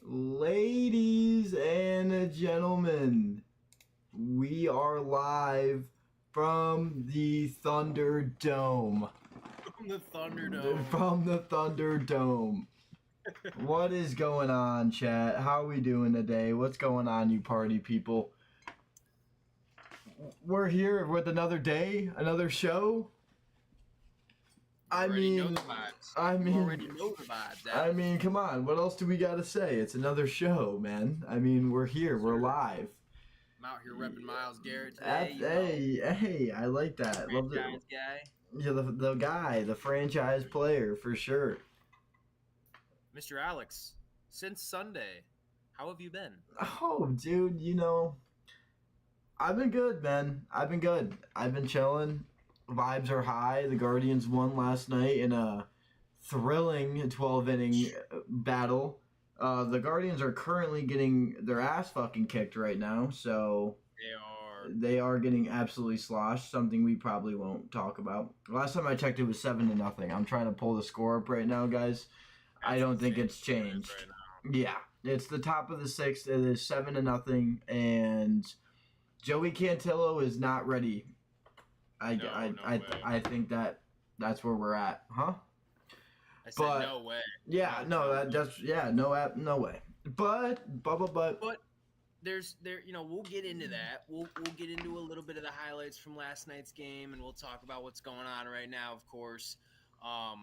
Ladies and gentlemen, we are live from the Thunderdome. From the Thunderdome. From the Thunderdome. What is going on, chat? How are we doing today? What's going on, you party people? We're here with another day, another show. I mean, already know the vibes. I mean, come on. What else do we got to say? It's another show, man. I mean, we're here. We're live. I'm out here repping Myles Garrett today. Hey, I like that. Love Franchise guy. Yeah, the guy, the franchise player, for sure. Mr. Alex, since Sunday, how have you been? Oh, dude, I've been good, man. I've been good. I've been chilling. Vibes are high. The Guardians won last night in a thrilling 12-inning battle. The Guardians are currently getting their ass fucking kicked right now, so they are getting absolutely sloshed, something we probably won't talk about. Last time I checked, it was 7-0. I'm trying to pull the score up right now, guys. I don't think it's changed. Right, yeah, it's the top of the sixth. It is 7-0, and Joey Cantillo is not ready. I think that's where we're at, huh? I said no way. Yeah, no way. But we'll get into that. We'll get into a little bit of the highlights from last night's game, and we'll talk about what's going on right now, of course. Lot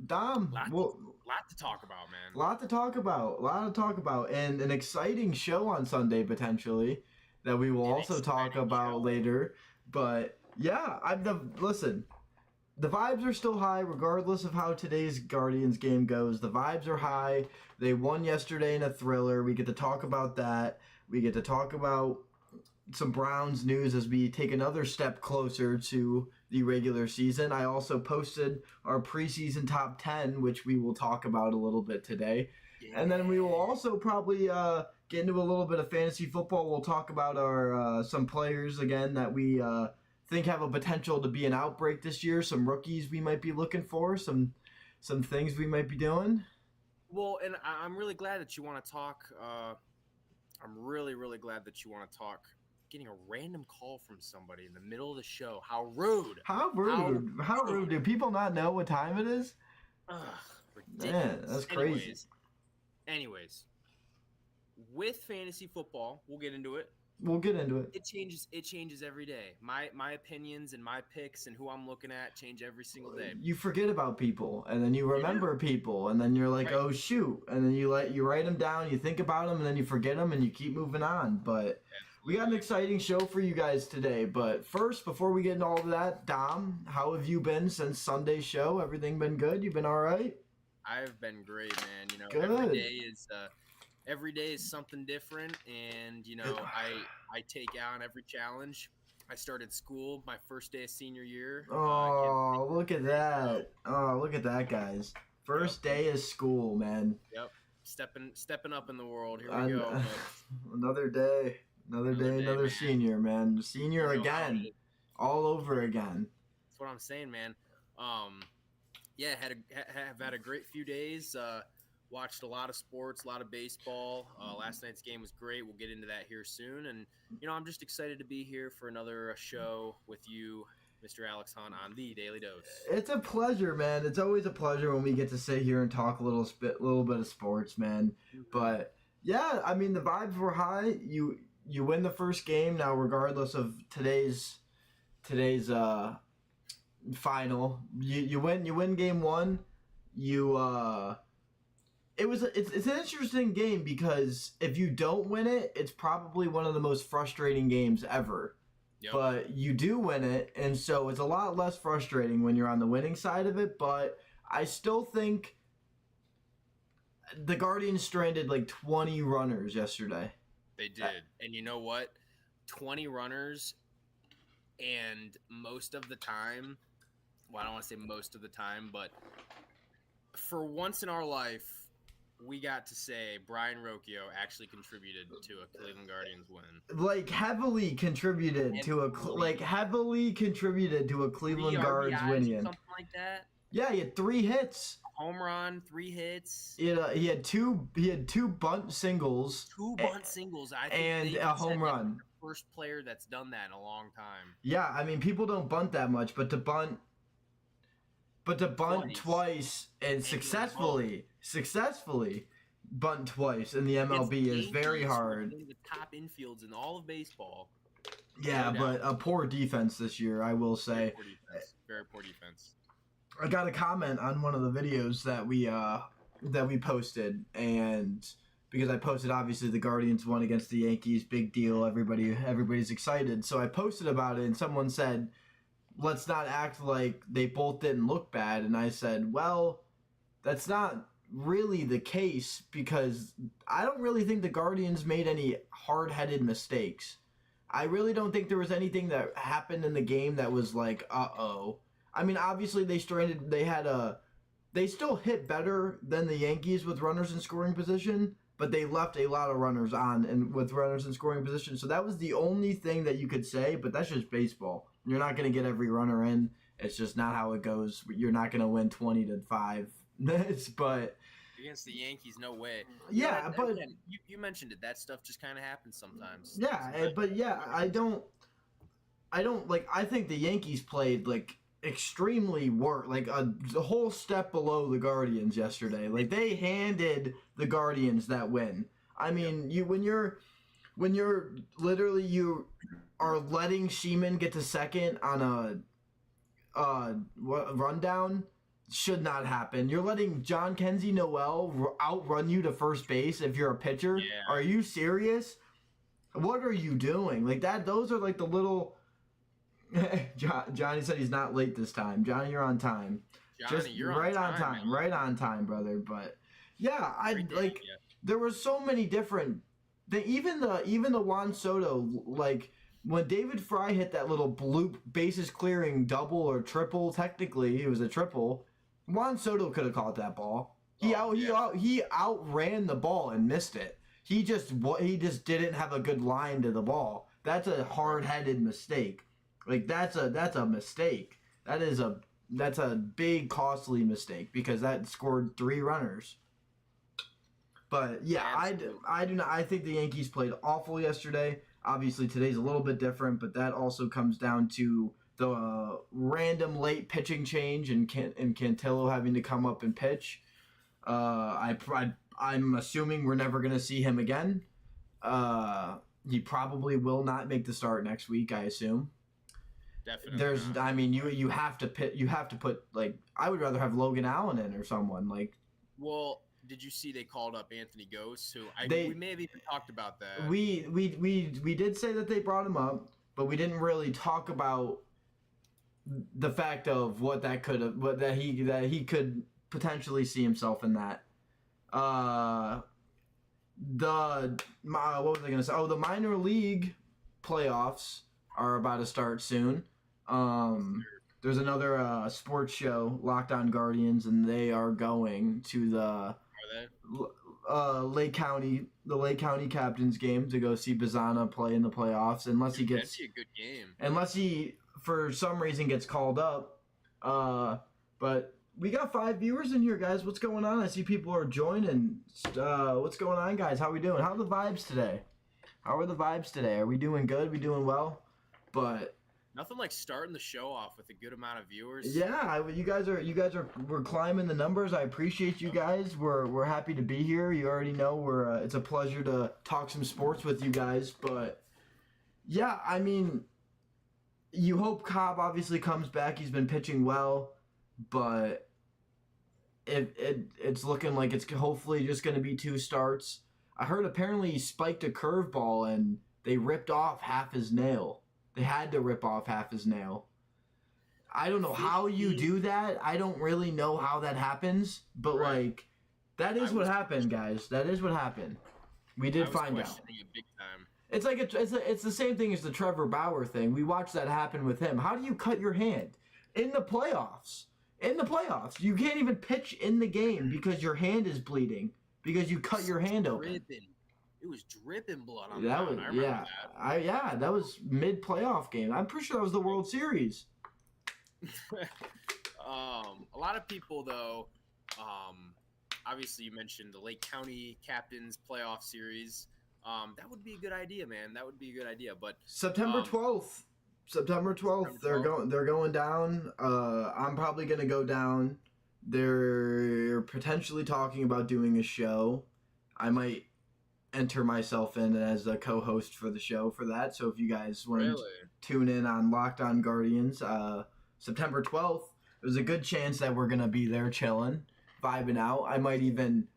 to talk about, man. Lot to talk about, and an exciting show on Sunday potentially that we will also talk about later. But yeah, listen. The vibes are still high, regardless of how today's Guardians game goes. The vibes are high. They won yesterday in a thriller. We get to talk about that. We get to talk about some Browns news as we take another step closer to the regular season. I also posted our preseason top 10, which we will talk about a little bit today. Yeah. And then we will also probably get into a little bit of fantasy football. We'll talk about our some players again that we think have a potential to be an outbreak this year. Some rookies we might be looking for. Some things we might be doing. Well, and I'm really glad that you want to talk. I'm really, really glad that you want to talk. Getting a random call from somebody in the middle of the show. How rude. How rude. Do people not know what time it is? Ridiculous. Man, that's crazy. Anyways, with fantasy football, we'll get into it. It changes every day. My opinions and my picks and who I'm looking at change every single day. You forget about people, and then you remember people, and then you're like, right. Oh shoot, and then you write them down, you think about them, and then you forget them, and you keep moving on. But we got an exciting show for you guys today. But first, before we get into all of that, Dom, how have you been since Sunday's show? Everything been good? You been all right? I've been great, man. Good. Every day is something different, and I take on every challenge. I started school my first day of senior year. Oh, look at that! Oh, look at that, guys! First day of school, man. Yep, stepping up in the world. Here we go. Another day, another senior, man. Senior again, all over again. That's what I'm saying, man. Yeah, have had a great few days. Watched a lot of sports, a lot of baseball. Last night's game was great. We'll get into that here soon. And, I'm just excited to be here for another show with you, Mr. Alex Hunt, on the Daily Dose. It's a pleasure, man. It's always a pleasure when we get to sit here and talk a little bit of sports, man. But, yeah, I mean, the vibes were high. You win the first game. Now, regardless of today's final, you win game one. It's an interesting game because if you don't win it, it's probably one of the most frustrating games ever. Yep. But you do win it, and so it's a lot less frustrating when you're on the winning side of it. But I still think the Guardians stranded like 20 runners yesterday. They did. And you know what? 20 runners, and most of the time, well, I don't want to say most of the time, but for once in our life, we got to say Brian Rocchio actually contributed to a Cleveland Guardians win. Like heavily contributed to a Cleveland Guardians winning. Something like that. Yeah, he had 3 hits. Home run, 3 hits. He had two bunt singles. 2 bunt singles. I think and they a home run. The first player that's done that in a long time. Yeah, I mean people don't bunt that much, but to bunt twice and successfully bunt twice in the MLB is very hard. One of the top infields in all of baseball. Yeah, but a poor defense this year, I will say. Very poor defense. I got a comment on one of the videos that we posted, and because I posted obviously the Guardians won against the Yankees, big deal, everybody's excited. So I posted about it, and someone said, let's not act like they both didn't look bad. And I said, well, that's not really the case, because I don't really think the Guardians made any hard-headed mistakes. I really don't think there was anything that happened in the game that was like, uh-oh. I mean, obviously they still hit better than the Yankees with runners in scoring position, but they left a lot of runners on and with runners in scoring position. So that was the only thing that you could say, but that's just baseball. You're not going to get every runner in. It's just not how it goes. You're not going to win 20-5. But against the Yankees, no way. Yeah, but again, you mentioned it. That stuff just kind of happens sometimes. Yeah, but yeah, I don't like. I think the Yankees played like extremely like a whole step below the Guardians yesterday. Like they handed the Guardians that win. I mean, when you're literally you are letting Sheeman get to second on a rundown. Should not happen. You're letting John Kenzie Noel outrun you to first base if you're a pitcher. Yeah. Are you serious? What are you doing? Like that. Those are like the little. Johnny said he's not late this time. Johnny, you're on time. Johnny, you're right on time. Right on time, brother. But yeah, Yeah. There were so many different. Even the Juan Soto, like when David Fry hit that little bloop bases clearing double or triple. Technically, it was a triple. Juan Soto could have caught that ball. He outran the ball and missed it. He just didn't have a good line to the ball. That's a hard-headed mistake. Like that's a mistake. That's a big costly mistake because that scored 3 runners. But yeah, I do not. I think the Yankees played awful yesterday. Obviously today's a little bit different, but that also comes down to the random late pitching change and Cantillo having to come up and pitch. I'm assuming we're never going to see him again. He probably will not make the start next week, I assume. Definitely. I mean, you have to put like I would rather have Logan Allen in or someone like. Well, did you see they called up Anthony Gose? We may have even talked about that. We did say that they brought him up, but we didn't really talk about the fact of what that he could potentially see himself in that. What was I gonna say? Oh, the minor league playoffs are about to start soon. There's another sports show, Locked On Guardians, and they are going to the Lake County Captains game to go see Bazana play in the playoffs. Unless he gets a good game. Unless he for some reason gets called up. But we got 5 viewers in here, guys. What's going on? I see people are joining. What's going on, guys? How we doing? How are the vibes today? Are we doing good? We doing well? But nothing like starting the show off with a good amount of viewers. Yeah, we're climbing the numbers. I appreciate you guys. We're happy to be here. You already know it's a pleasure to talk some sports with you guys. But yeah, I mean, you hope Cobb obviously comes back. He's been pitching well, but it's looking like it's hopefully just going to be 2 starts. I heard apparently he spiked a curveball and they ripped off half his nail. They had to rip off half his nail. I don't know how you do that. I don't really know how that happens, but like that is what happened, guys. That is what happened. We did find out. Big time. It's like it's the same thing as the Trevor Bauer thing. We watched that happen with him. How do you cut your hand in the playoffs? You can't even pitch in the game because your hand is bleeding because you cut your hand open. It was dripping blood on that. I remember that. That was mid-playoff game. I'm pretty sure that was the World Series. A lot of people though, obviously you mentioned the Lake County Captains Playoff Series. That would be a good idea, man. That would be a good idea. But September 12th. September 12th. September 12th. They're going down. I'm probably gonna go down. They're potentially talking about doing a show. I might enter myself in as a co-host for the show for that. So if you guys want to tune in on Locked On Guardians, September 12th, there's a good chance that we're gonna be there chilling, vibing out. I might even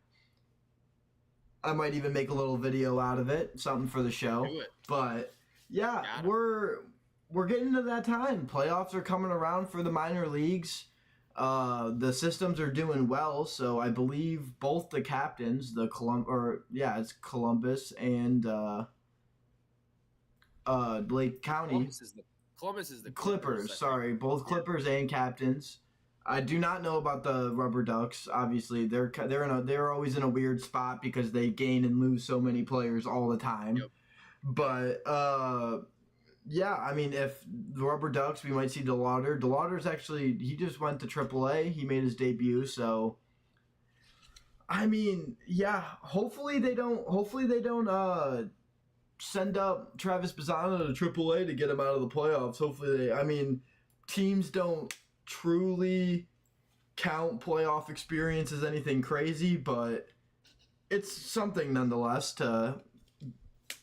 make a little video out of it, something for the show. Do it. But yeah, we're getting to that time. Playoffs are coming around for the minor leagues. The systems are doing well, so I believe both the captains, it's Columbus and Lake County. Columbus is the Clippers. Sorry, both Clippers and captains. I do not know about the Rubber Ducks. Obviously, they're always in a weird spot because they gain and lose so many players all the time. Yep. But yeah, I mean, if the Rubber Ducks, we might see DeLauder. DeLauder's actually, he just went to AAA. He made his debut, so I mean, yeah. Hopefully they don't send up Travis Bazzana to AAA to get him out of the playoffs. Hopefully teams don't truly count playoff experience as anything crazy, but it's something nonetheless to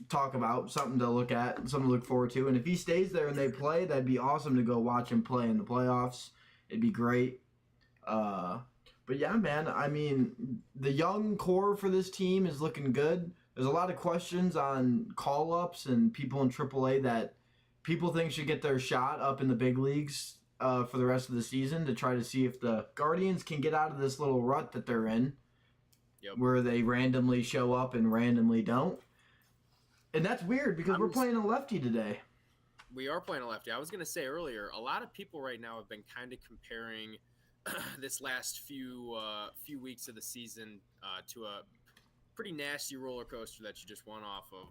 talk about, something to look at, something to look forward to. And if he stays there and they play, that'd be awesome to go watch him play in the playoffs. It'd be great. But yeah, man, I mean, the young core for this team is looking good. There's a lot of questions on call-ups and people in AAA that people think should get their shot up in the big leagues for the rest of the season to try to see if the Guardians can get out of this little rut that they're in, where they randomly show up and randomly don't. And that's weird because we're playing a lefty today. We are playing a lefty. I was going to say earlier, a lot of people right now have been kind of comparing this last few weeks of the season to a pretty nasty roller coaster that you just went off of.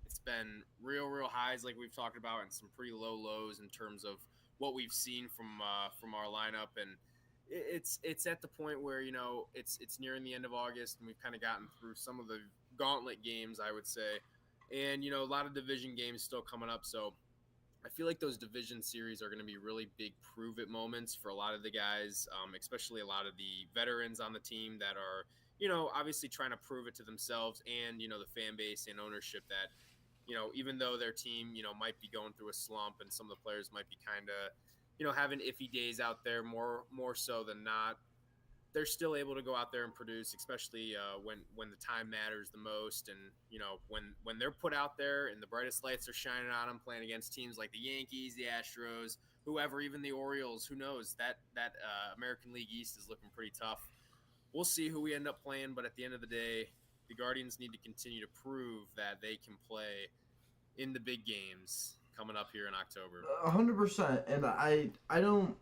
It's been real highs like we've talked about, and some pretty low lows in terms of what we've seen from our lineup. And it's at the point where, you know, it's nearing the end of August, and we've kind of gotten through some of the gauntlet games, I would say. And, you know, a lot of division games still coming up. So I feel like those division series are going to be really big prove-it moments for a lot of the guys, especially a lot of the veterans on the team that are, you know, obviously trying to prove it to themselves and, you know, the fan base and ownership that, you know, even though their team, you know, might be going through a slump and some of the players might be kind of, you know, having iffy days out there more so than not, they're still able to go out there and produce, especially when the time matters the most. And, you know, when they're put out there and the brightest lights are shining on them, playing against teams like the Yankees, the Astros, whoever, even the Orioles, who knows, that American League East is looking pretty tough. We'll see who we end up playing, but at the end of the day, the Guardians need to continue to prove that they can play in the big games coming up here in October. 100%. And I don't.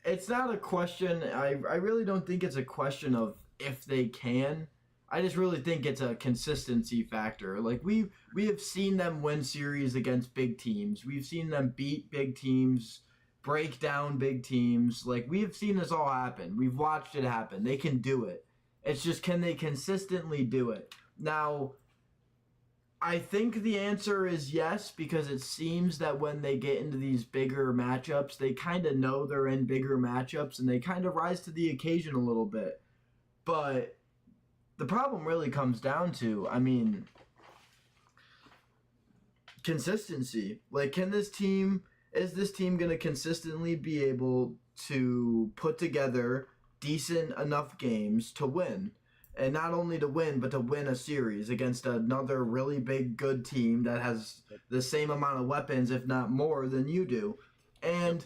It's not a question. I really don't think it's a question of if they can. I just really think it's a consistency factor. Like we have seen them win series against big teams. We've seen them beat big teams, break down big teams. Like we have seen this all happen. We've watched it happen. They can do it. It's just, can they consistently do it? Now, I think the answer is yes, because it seems that when they get into these bigger matchups, they kind of know they're in bigger matchups and they kind of rise to the occasion a little bit. But the problem really comes down to, consistency. Like, is this team going to consistently be able to put together decent enough games to win? And not only to win, but to win a series against another really big, good team that has the same amount of weapons, if not more, than you do. And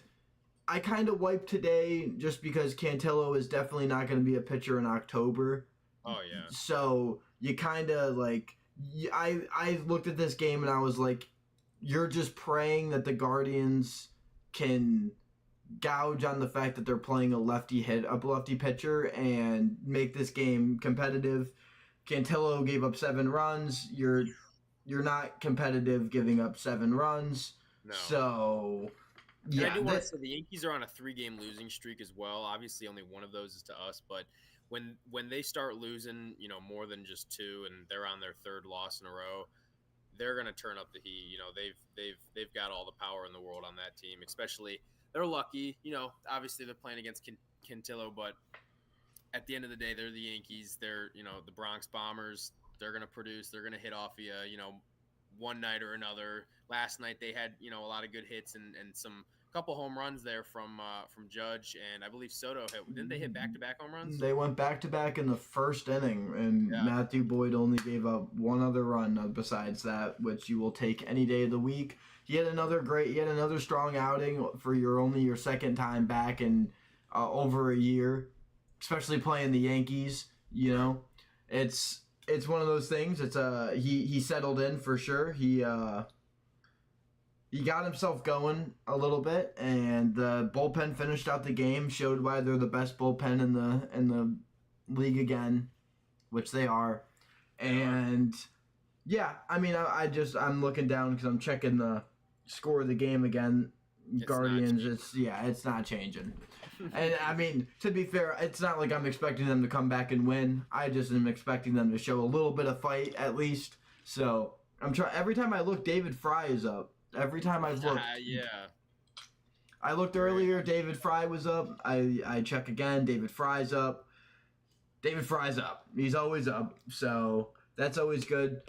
I kind of wiped today just because Cantillo is definitely not going to be a pitcher in October. Oh, yeah. So you kind of I looked at this game and I was like, you're just praying that the Guardians can gouge on the fact that they're playing a lefty pitcher and make this game competitive. Cantillo gave up 7 runs. You're not competitive giving up 7 runs. No. So And I Yeah, do want to say the Yankees are on a 3-game losing streak as well. Obviously, only one of those is to us, but when they start losing, more than just 2, and they're on their 3rd loss in a row, they're going to turn up the heat. They've got all the power in the world on that team. Especially, they're lucky. Obviously they're playing against Quintillo, but at the end of the day, they're the Yankees. They're the Bronx Bombers. They're going to produce. They're going to hit off you. One night or another. Last night they had a lot of good hits and some couple home runs there from Judge, and I believe Soto hit. Didn't they hit back-to-back home runs? They went back-to-back in the first inning, and Yeah. Matthew Boyd only gave up one other run besides that, which you will take any day of the week. He had another strong outing for your second time back in over a year, especially playing the Yankees. It's one of those things. It's he settled in for sure. He got himself going a little bit, and the bullpen finished out the game, showed why they're the best bullpen in the league again, which they are. And yeah, I mean, I'm looking down because I'm checking the score of the game again. Guardians, it's not changing. And I mean, to be fair, it's not like I'm expecting them to come back and win. I just am expecting them to show a little bit of fight at least. So I'm trying. Every time I look, David Fry is up. Every time I've looked, I looked earlier. David Fry was up. I check again. David Fry's up. David Fry's up. He's always up. So that's always good.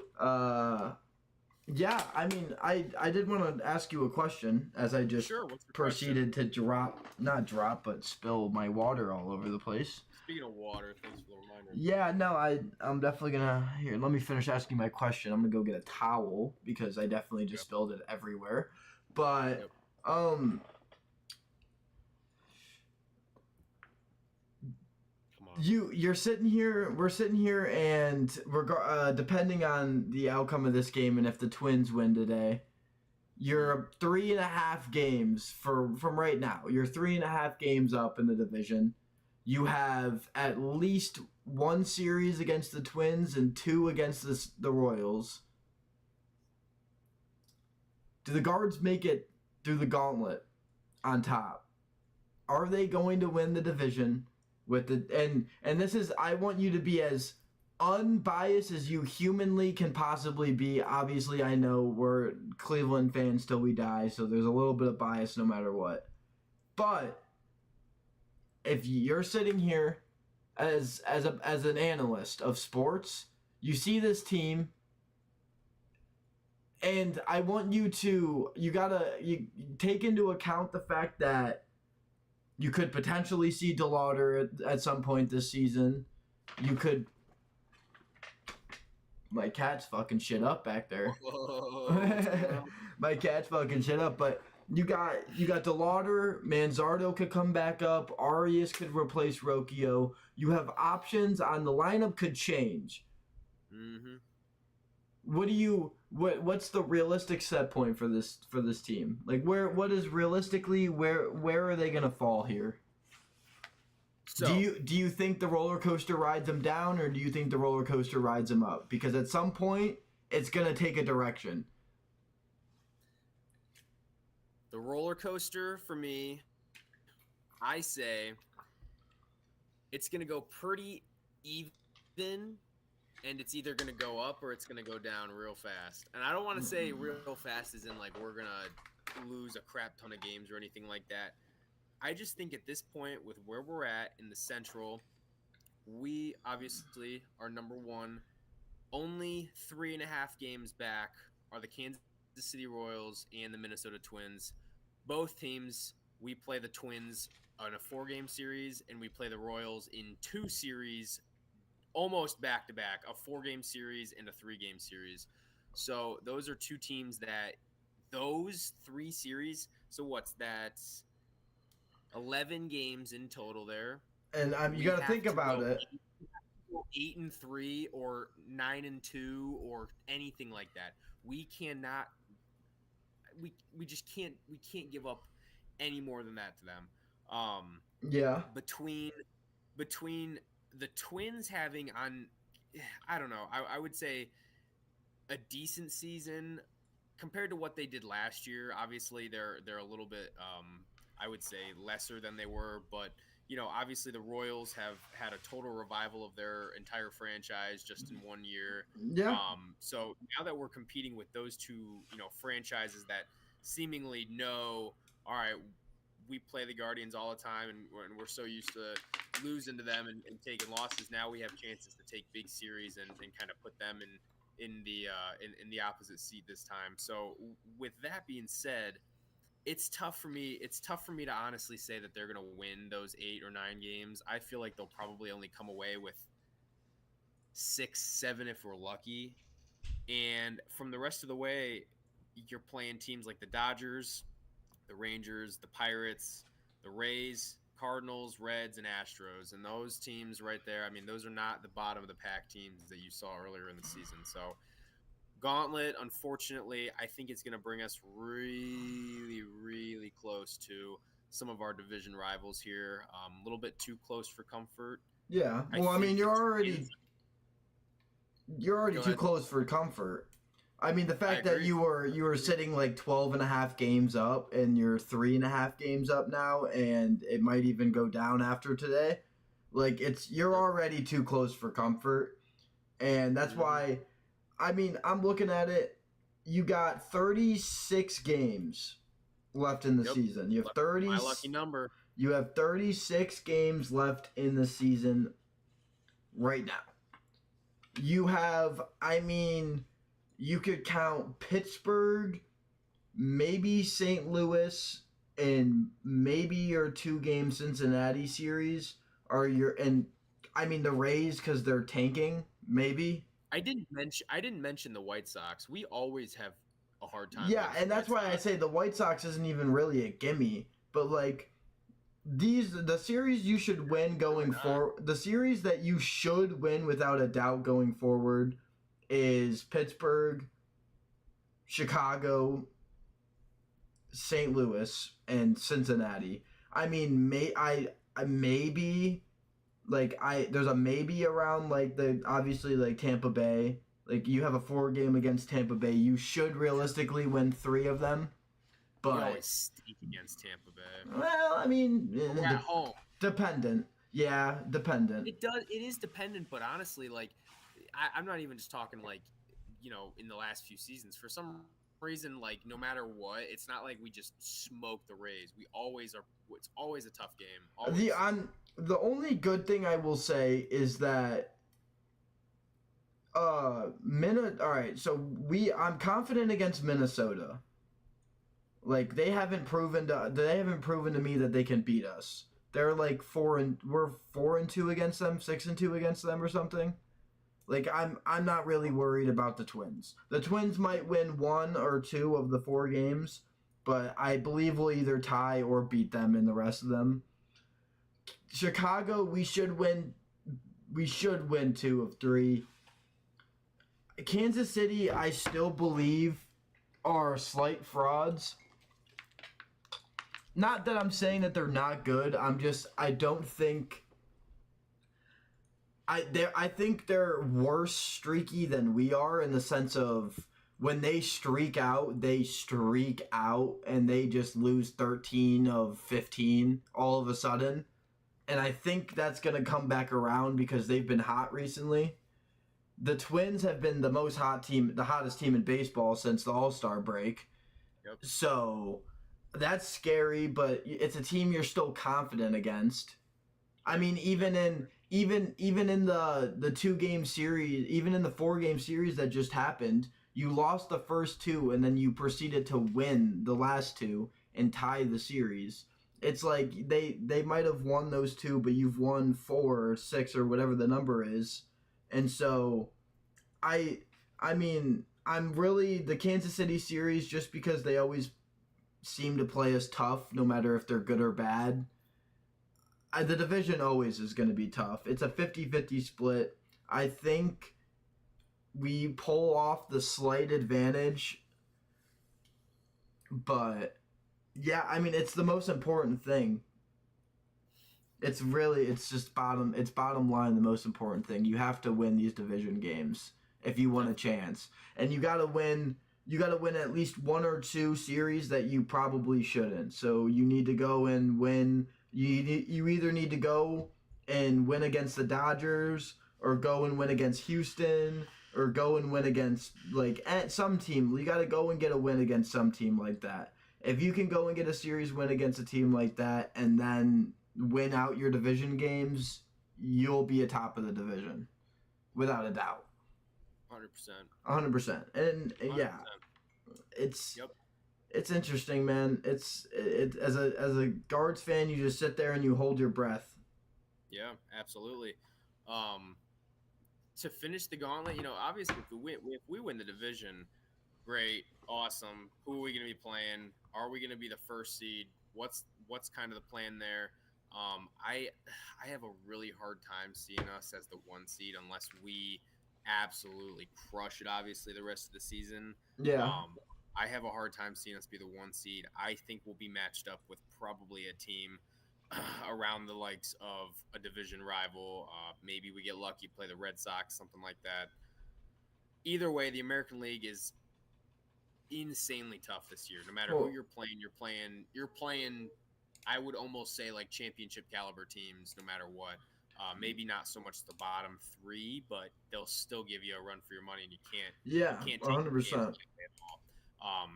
Yeah, I mean, I did want to ask you a question as I just proceeded to not drop, but spill my water all over the place. Speaking of water, thanks for the reminder. Yeah, no, I'm definitely gonna let me finish asking my question. I'm gonna go get a towel because I definitely just spilled it everywhere. But You're sitting here, we're sitting here, and depending on the outcome of this game and if the Twins win today, you're 3.5 games from right now. You're 3.5 games up in the division. You have at least 1 series against the Twins and 2 against the Royals. Do the Guards make it through the gauntlet on top? Are they going to win the division? And this is, I want you to be as unbiased as you humanly can possibly be. Obviously, I know we're Cleveland fans till we die, so there's a little bit of bias no matter what. But if you're sitting here as an analyst of sports, you see this team, and I want you to you take into account the fact that you could potentially see DeLauder at some point this season. You could. My cat's fucking shit up back there. My cat's fucking shit up, but you got DeLauder, Manzardo could come back up, Arias could replace Rocchio. You have options on the lineup could change. Mm-hmm. What's the realistic set point for this team? Like where are they gonna fall here? So, do you think the roller coaster rides them down, or do you think the roller coaster rides them up? Because at some point it's gonna take a direction. The roller coaster for me, I say it's gonna go pretty even. And it's either going to go up or it's going to go down real fast. And I don't want to say real fast as in like we're going to lose a crap ton of games or anything like that. I just think at this point with where we're at in the Central, we obviously are number 1. Only 3.5 games back are the Kansas City Royals and the Minnesota Twins. Both teams, we play the Twins on a 4-game series and we play the Royals in 2 series almost back-to-back, a 4-game series and a 3-game series. So those are 2 teams that those 3 series, so what's that? 11 games in total there. And you got to think about it. 8-3 or 9-2 or anything like that. We cannot we just can't give up any more than that to them. Yeah. Between the Twins having I don't know, I would say a decent season compared to what they did last year, obviously they're a little bit, I would say, lesser than they were. But obviously the Royals have had a total revival of their entire franchise just in 1 year. Yeah. So now that we're competing with those two, franchises that seemingly know, all right, we play the Guardians all the time, and we're so used to losing to them and taking losses. Now we have chances to take big series and kind of put them in the opposite seat this time. So with that being said, it's tough for me. It's tough for me to honestly say that they're going to win those 8 or 9 games. I feel like they'll probably only come away with 6, 7 if we're lucky. And from the rest of the way, you're playing teams like the Dodgers, the Rangers, the Pirates, the Rays, Cardinals, Reds, and Astros. And those teams right there, I mean, those are not the bottom of the pack teams that you saw earlier in the season. So Gauntlet, unfortunately, I think it's going to bring us really, really close to some of our division rivals here. A little bit too close for comfort. Yeah. Well, I mean, you're already too close for comfort. I mean, the fact that you were sitting like 12.5 games up, and you're 3.5 games up now, and it might even go down after today. Like, you're already too close for comfort, and that's why. I mean, I'm looking at it. You got 36 games left in the season. You have 30. My lucky number. You have 36 games left in the season right now. You have, I mean, you could count Pittsburgh, maybe St. Louis, and maybe your 2-game Cincinnati series are and I mean the Rays because they're tanking, maybe. I didn't mention the White Sox. We always have a hard time. Yeah, and that's why I say the White Sox isn't even really a gimme. But like the series you should win going forward, the series that you should win without a doubt going forward is Pittsburgh, Chicago, St. Louis, and Cincinnati. I mean, maybe. Like there's a maybe around like obviously like Tampa Bay. Like you have a 4-game against Tampa Bay. You should realistically win 3 of them. But we always stink against Tampa Bay. Well, I mean, we're at home. Dependent. Yeah, dependent. It is dependent, but honestly, like I'm not even just talking like in the last few seasons. For some reason, like no matter what, it's not like we just smoke the Rays. We always are. It's always a tough game. Always. The only good thing I will say is that all right, so I'm confident against Minnesota. Like they haven't proven to me that they can beat us. They're like we're 4-2 against them, 6-2 against them or something. Like I'm not really worried about the Twins. The Twins might win 1 or 2 of the 4 games, but I believe we'll either tie or beat them in the rest of them. Chicago, we should win 2 of 3. Kansas City, I still believe are slight frauds. Not that I'm saying that they're not good. I don't think. I think they're worse streaky than we are in the sense of when they streak out, and they just lose 13 of 15 all of a sudden. And I think that's going to come back around because they've been hot recently. The Twins have been the hottest team in baseball since the All-Star break. Yep. So that's scary, but it's a team you're still confident against. I mean, even in the 2-game series, even in the 4-game series that just happened, you lost the first 2 and then you proceeded to win the last 2 and tie the series. It's like they might have won those 2, but you've won 4 or 6 or whatever the number is. And so I mean, I'm really the Kansas City series just because they always seem to play us tough no matter if they're good or bad. The division always is going to be tough. It's a 50-50 split. I think we pull off the slight advantage, but yeah, I mean, it's the most important thing. It's bottom line, the most important thing. You have to win these division games if you want a chance. And you got to win you got to win at least one or two series that you probably shouldn't. So you need to go and win. You either need to go and win against the Dodgers, or go and win against Houston, or go and win against like at some team. You got to go and get a win against some team like that. If you can go and get a series win against a team like that, and then win out your division games, you'll be atop of the division, without a doubt. 100%. 100%. And 100%. yeah, it's Yep. it's interesting, man. It as a Guards fan, you just sit there and you hold your breath. Yeah, absolutely. To finish the gauntlet, obviously if we win the division, great, awesome. Who are we going to be playing? Are we going to be the first seed? What's kind of the plan there? I have a really hard time seeing us as the 1 seed unless we absolutely crush it. Obviously, the rest of the season. Yeah. I have a hard time seeing us be the 1 seed. I think we'll be matched up with probably a team around the likes of a division rival. Maybe we get lucky, play the Red Sox, something like that. Either way, the American League is insanely tough this year. No matter who you're playing. I would almost say like championship caliber teams, no matter what. Maybe not so much the bottom 3, but they'll still give you a run for your money, and you can't take 100%.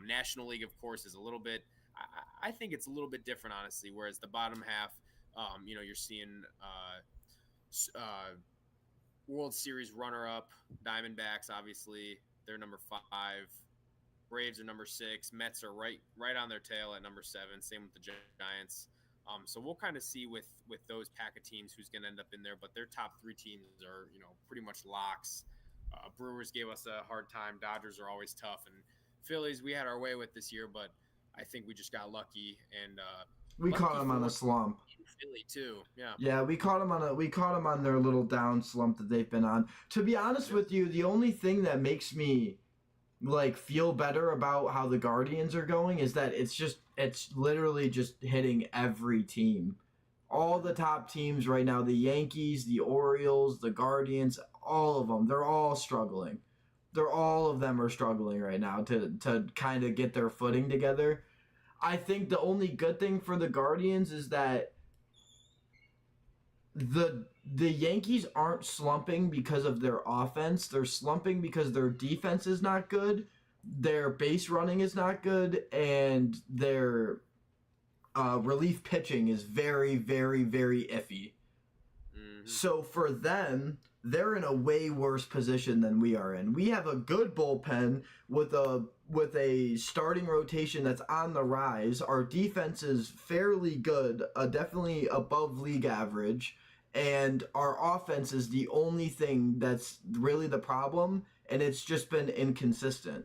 National League, of course, is a little bit. I think it's a little bit different, honestly. Whereas the bottom half, you're seeing World Series runner-up Diamondbacks. Obviously, they're number 5. Braves are number 6. Mets are right on their tail at number 7. Same with the Giants. So we'll kind of see with those pack of teams who's going to end up in there. But their top 3 teams are pretty much locks. Brewers gave us a hard time. Dodgers are always tough, and Phillies we had our way with this year, but I think we just got lucky, and we caught them on a slump. Philly too, yeah. Yeah, we caught them on their little down slump that they've been on. To be honest with you, the only thing that makes me like feel better about how the Guardians are going is that it's literally just hitting every team. All the top teams right now, the Yankees, the Orioles, the Guardians, all of them, they're all struggling. All of them are struggling right now to kind of get their footing together. I think the only good thing for the Guardians is that the Yankees aren't slumping because of their offense. They're slumping because their defense is not good, their base running is not good, and their relief pitching is very, very, very iffy. Mm-hmm. So for them, they're in a way worse position than we are in. We have a good bullpen with a starting rotation that's on the rise. Our defense is fairly good, definitely above league average, and our offense is the only thing that's really the problem, and it's just been inconsistent.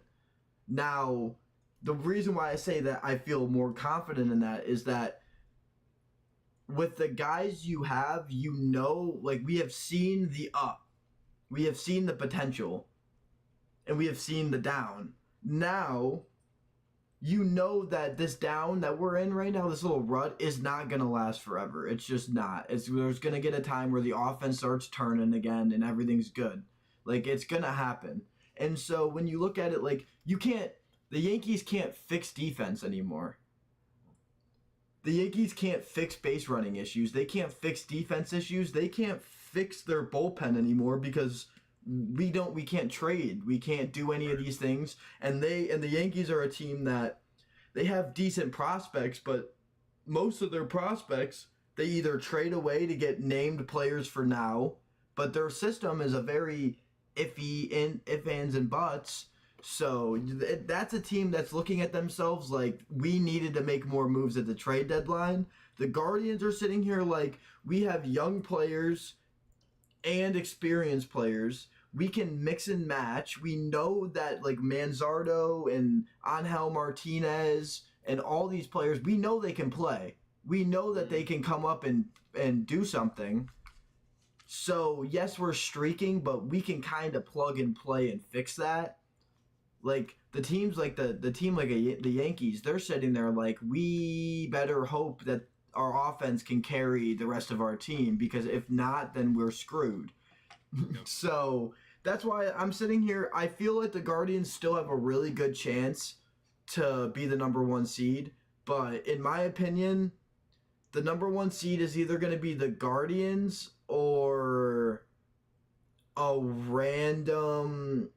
Now, the reason why I say that I feel more confident in that is that with the guys you have, like we have seen the up, we have seen the potential, and we have seen the down. Now, that this down that we're in right now, this little rut, is not going to last forever. It's just not. There's going to get a time where the offense starts turning again and everything's good. Like, it's going to happen. And so when you look at it, like, the Yankees can't fix defense anymore. The Yankees can't fix base running issues. They can't fix defense issues. They can't fix their bullpen anymore because we can't trade. We can't do any of these things. And the Yankees are a team that they have decent prospects, but most of their prospects they either trade away to get named players for now, but their system is a very iffy ifs, ands, and buts. So that's a team that's looking at themselves like we needed to make more moves at the trade deadline. The Guardians are sitting here like we have young players and experienced players. We can mix and match. We know that like Manzardo and Angel Martinez and all these players, we know they can play. We know that they can come up and do something. So yes, we're streaking, but we can kind of plug and play and fix that. Like the teams like the team like the Yankees, they're sitting there like we better hope that our offense can carry the rest of our team because if not, then we're screwed. So that's why I'm sitting here. I feel like the Guardians still have a really good chance to be the number one seed, but in my opinion, the number one seed is either going to be the Guardians or a random.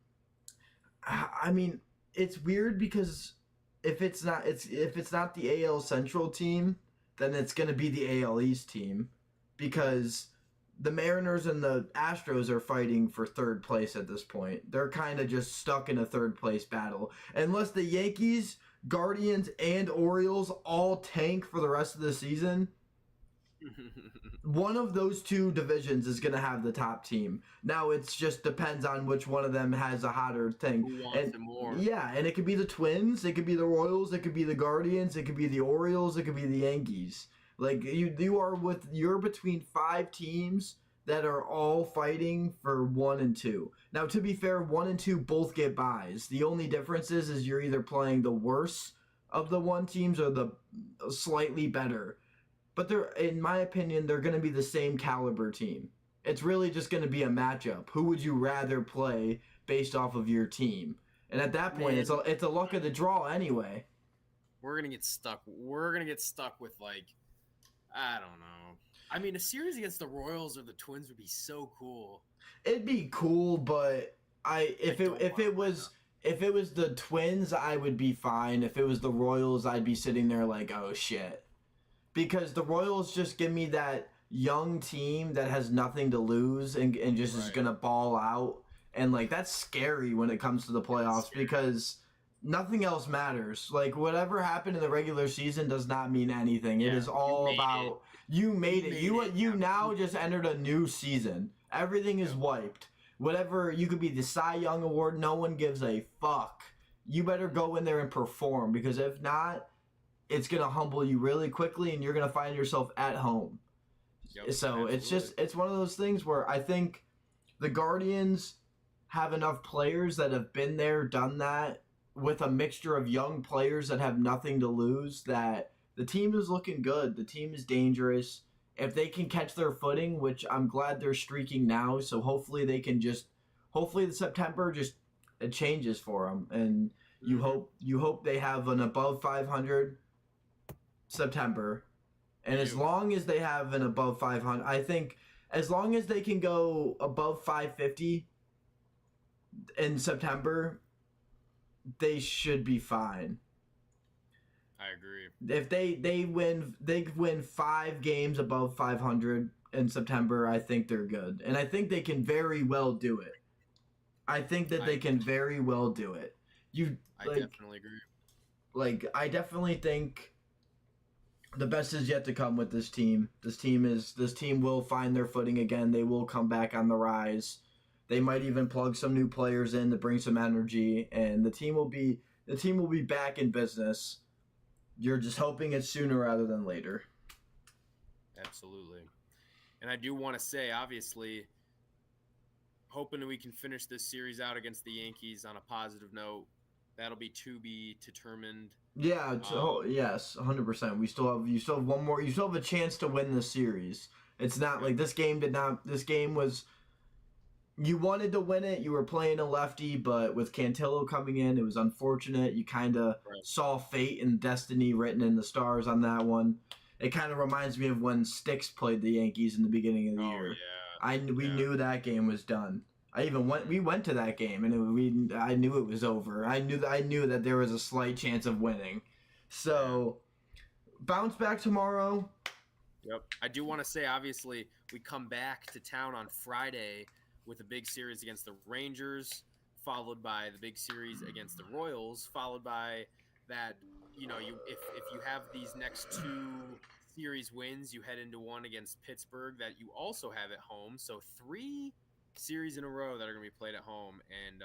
I mean, it's weird because if it's not the AL Central team, then it's going to be the AL East team because the Mariners and the Astros are fighting for third place at this point. They're kind of just stuck in a third place battle. Unless the Yankees, Guardians, and Orioles all tank for the rest of the season, one of those two divisions is going to have the top team. Now it just depends on which one of them has a hotter thing. Who wants it more? Yeah, and it could be the Twins, it could be the Royals, it could be the Guardians, it could be the Orioles, it could be the Yankees. Like you're between 5 teams that are all fighting for 1 and 2. Now to be fair, 1 and 2 both get buys. The only difference is you're either playing the worst of the one teams or the slightly better. But in my opinion, they're going to be the same caliber team. It's really just going to be a matchup. Who would you rather play based off of your team? And at that point, it's a luck of the draw anyway. We're gonna get stuck. We're gonna get stuck with I don't know. I mean, a series against the Royals or the Twins would be so cool. It'd be cool, but if it was the Twins, I would be fine. If it was the Royals, I'd be sitting there like, oh shit. Because the Royals just give me that young team that has nothing to lose and just is going to ball out. And, that's scary when it comes to the playoffs because nothing else matters. Whatever happened in the regular season does not mean anything. It is all about you made it. You now just entered a new season. Everything is wiped. Whatever, you could be the Cy Young Award. No one gives a fuck. You better go in there and perform because if not, it's going to humble you really quickly and you're going to find yourself at home. Yep, so absolutely. It's one of those things where I think the Guardians have enough players that have been there, done that, with a mixture of young players that have nothing to lose, that the team is looking good. The team is dangerous. If they can catch their footing, which I'm glad they're streaking now, so hopefully they can hopefully the September it changes for them. And you hope they have an above 500 September, and as long as they have an above 500, I think as long as they can go above 550 in September, they should be fine. I agree. If they win 5 games above 500 in September, I think they're good, and I think they can very well do it. I think that they can very well do it. I definitely agree. I definitely think the best is yet to come with this team. This team will find their footing again. They will come back on the rise. They might even plug some new players in to bring some energy, and the team will be back in business. You're just hoping it's sooner rather than later. Absolutely. And I do want to say, obviously, hoping we can finish this series out against the Yankees on a positive note. That'll be to be determined. Yeah, yes, 100%. You still have one more. You still have a chance to win the series. It's not like this game was. You wanted to win it. You were playing a lefty, but with Cantillo coming in, it was unfortunate. You kind of saw fate and destiny written in the stars on that one. It kind of reminds me of when Styx played the Yankees in the beginning of the year. Yeah. We knew that game was done. We went to that game and I knew it was over. I knew that there was a slight chance of winning. So bounce back tomorrow. Yep. I do want to say, obviously, we come back to town on Friday with a big series against the Rangers, followed by the big series against the Royals, followed by that, if you have these next 2 series wins, you head into one against Pittsburgh that you also have at home. So 3 series in a row that are going to be played at home, and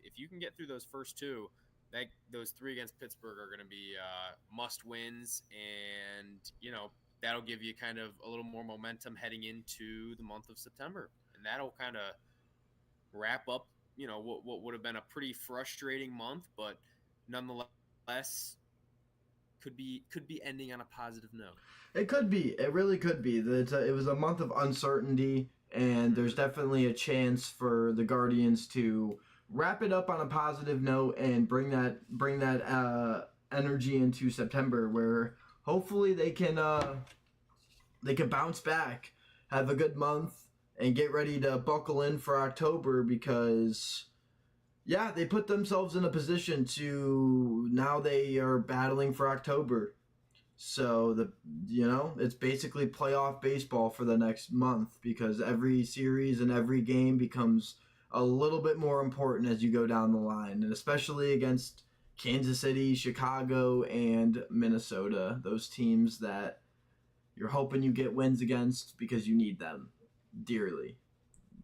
if you can get through those first 2, those 3 against Pittsburgh are going to be must wins, and that'll give you kind of a little more momentum heading into the month of September, and that'll kind of wrap up what would have been a pretty frustrating month, but nonetheless could be ending on a positive note. It could be. It really could be. It was a month of uncertainty. and there's definitely a chance for the Guardians to wrap it up on a positive note and bring that energy into September, where hopefully they can bounce back, have a good month, and get ready to buckle in for October, because yeah, they put themselves in a position to, now they are battling for October. So it's basically playoff baseball for the next month, because every series and every game becomes a little bit more important as you go down the line, and especially against Kansas City, Chicago, and Minnesota, those teams that you're hoping you get wins against because you need them dearly,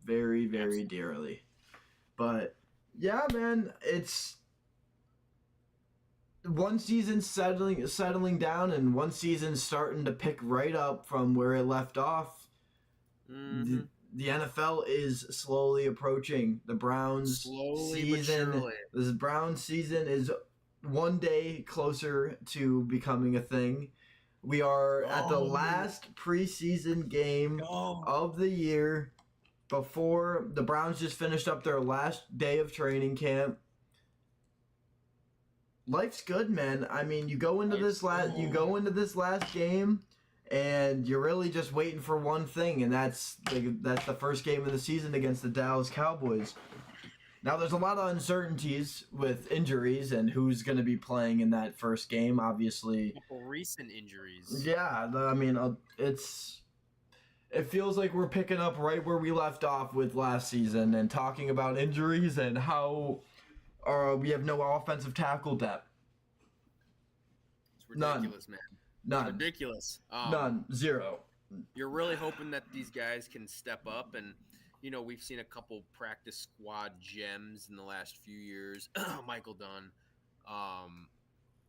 very, very dearly. But yeah, man, it's one season settling down, and one season starting to pick right up from where it left off. Mm-hmm. The NFL is slowly approaching the Browns season. This Browns season is one day closer to becoming a thing. We are at the last preseason game of the year, before the Browns just finished up their last day of training camp. Life's good, man. I mean, you go into this last game, and you're really just waiting for one thing, and that's the first game of the season against the Dallas Cowboys. Now, there's a lot of uncertainties with injuries and who's going to be playing in that first game, obviously. Recent injuries. Yeah, I mean, it feels like we're picking up right where we left off with last season and talking about injuries and how we have no offensive tackle depth. It's ridiculous, man. None. It's ridiculous. None. Zero. You're really hoping that these guys can step up, and we've seen a couple practice squad gems in the last few years. Michael Dunn.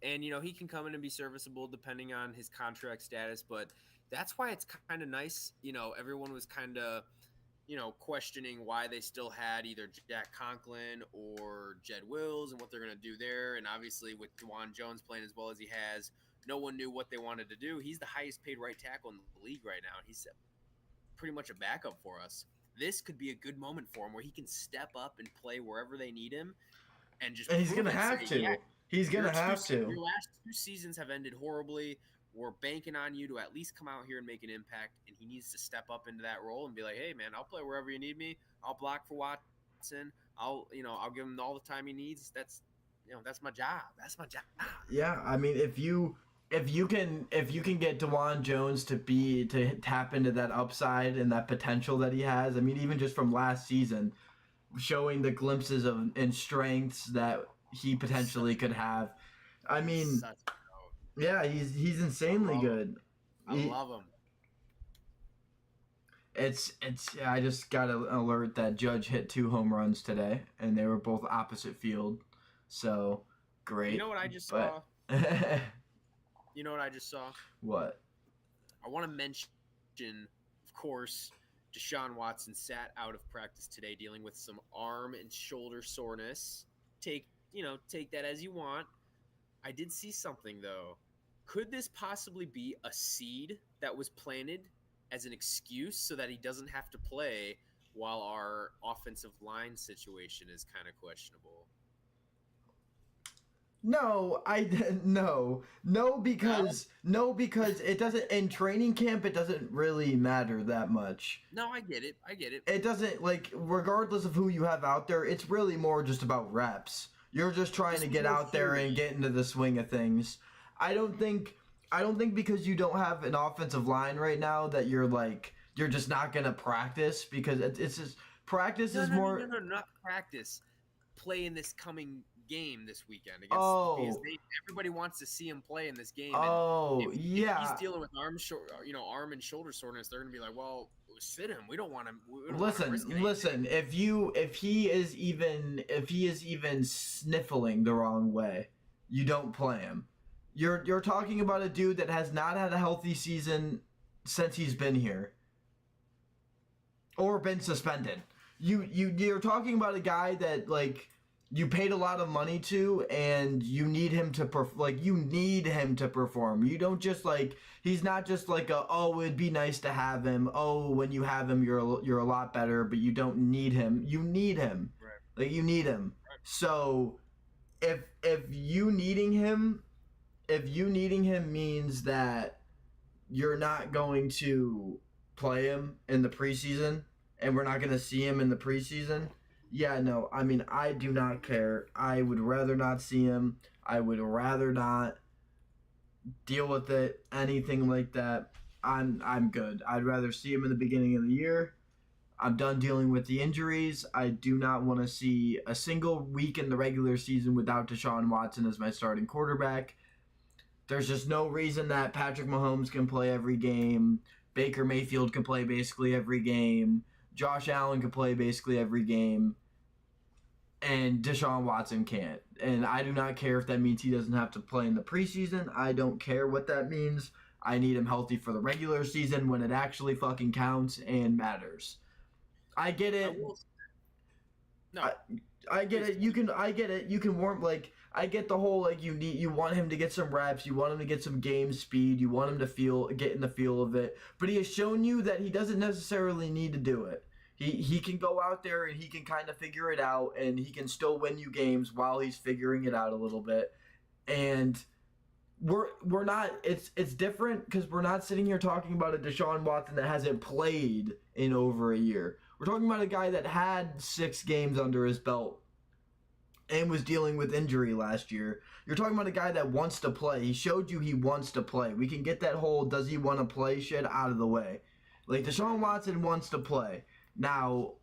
And he can come in and be serviceable depending on his contract status, but that's why it's kind of nice. Everyone was kind of questioning why they still had either Jack Conklin or Jed Wills and what they're going to do there. And obviously with Dwan Jones playing as well as he has, no one knew what they wanted to do. He's the highest paid right tackle in the league right now. He's pretty much a backup for us. This could be a good moment for him where he can step up and play wherever they need him. And he's going to have to. Yeah, he's going to have to. Your last two seasons have ended horribly. We're banking on you to at least come out here and make an impact, and he needs to step up into that role and be like, hey, man, I'll play wherever you need me. I'll block for Watson. I'll give him all the time he needs. That's my job. That's my job. Yeah, I mean, if you can get Dwan Jones to tap into that upside and that potential that he has, I mean, even just from last season, showing the glimpses and strengths that he potentially could have. I mean, yeah, he's insanely good. I love him. It's I just got an alert that Judge hit 2 home runs today, and they were both opposite field. So great. You know what I just saw? You know what I just saw? What? I want to mention, of course, Deshaun Watson sat out of practice today dealing with some arm and shoulder soreness. Take that as you want. I did see something, though. Could this possibly be a seed that was planted as an excuse so that he doesn't have to play while our offensive line situation is kind of questionable? No, because it doesn't, in training camp, it doesn't really matter that much. No, I get it. It doesn't, regardless of who you have out there, it's really more just about reps. You're just trying to get out there and get into the swing of things. I don't think because you don't have an offensive line right now that you're just not gonna practice, because it's just practice is more. No, not practice. Play in this coming game this weekend because everybody wants to see him play in this game. If he's dealing with arm and shoulder soreness, they're gonna be like, well, sit him. We don't want him. Listen. If he is even sniffling the wrong way, you don't play him. You're talking about a dude that has not had a healthy season since he's been here, or been suspended. You're talking about a guy that you paid a lot of money to, and you need him to you need him to perform. You don't just like he's not just like it'd be nice to have him. Oh, when you have him, you're a lot better, but you don't need him. You need him. Right. Like you need him. Right. So if you needing him means that you're not going to play him in the preseason, and we're not going to see him in the preseason. Yeah, no, I mean, I do not care. I would rather not see him. I would rather not deal with it, anything like that. I'm good. I'd rather see him in the beginning of the year. I'm done dealing with the injuries. I do not want to see a single week in the regular season without Deshaun Watson as my starting quarterback. There's just no reason that Patrick Mahomes can play every game. Baker Mayfield can play basically every game. Josh Allen can play basically every game. And Deshaun Watson can't. And I do not care if that means he doesn't have to play in the preseason. I don't care what that means. I need him healthy for the regular season when it actually fucking counts and matters. I get it. I get it. I get it. You can warm I get the whole you want him to get some reps, you want him to get some game speed, you want him to get in the feel of it. But he has shown you that he doesn't necessarily need to do it. He can go out there and he can kind of figure it out, and he can still win you games while he's figuring it out a little bit. And we're not it's different because we're not sitting here talking about a Deshaun Watson that hasn't played in over a year. We're talking about a guy that had 6 games under his belt and was dealing with injury last year. You're talking about a guy that wants to play. He showed you he wants to play. We can get that whole does he want to play shit out of the way. Like, Deshaun Watson wants to play. Now,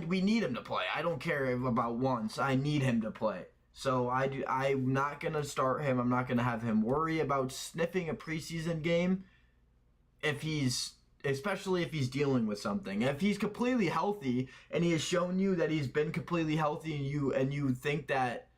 we need him to play. I don't care about once. I need him to play. So I'm not going to start him. I'm not going to have him worry about sniffing a preseason game especially if he's dealing with something. If he's completely healthy and he has shown you that he's been completely healthy, and you think that,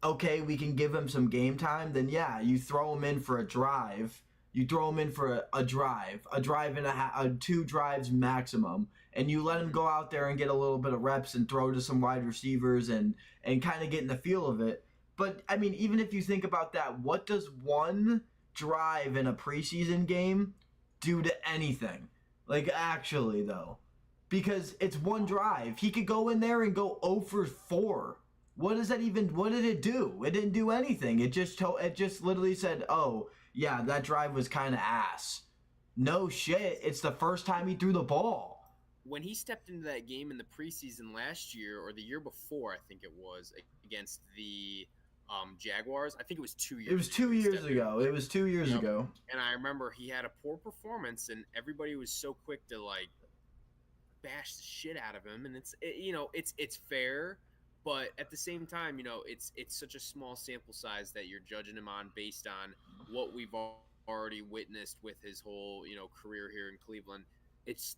okay, we can give him some game time, then yeah, you throw him in for a drive. You throw him in for a drive and 2 drives maximum, and you let him go out there and get a little bit of reps and throw to some wide receivers and kind of get in the feel of it. But, I mean, even if you think about that, what does one drive in a preseason game do to anything? Like, actually, though. Because it's one drive. He could go in there and go 0 for 4. What did it do? It didn't do anything. It just literally said, oh, yeah, that drive was kind of ass. No shit. It's the first time he threw the ball. When he stepped into that game in the preseason last year, or the year before, I think it was, against the Jaguars, I think it was 2 years ago. It was 2 years ago. It was 2 years ago. And I remember he had a poor performance, and everybody was so quick to, bash the shit out of him. And it's fair. But at the same time, it's such a small sample size that you're judging him on based on what we've already witnessed with his whole, career here in Cleveland. It's,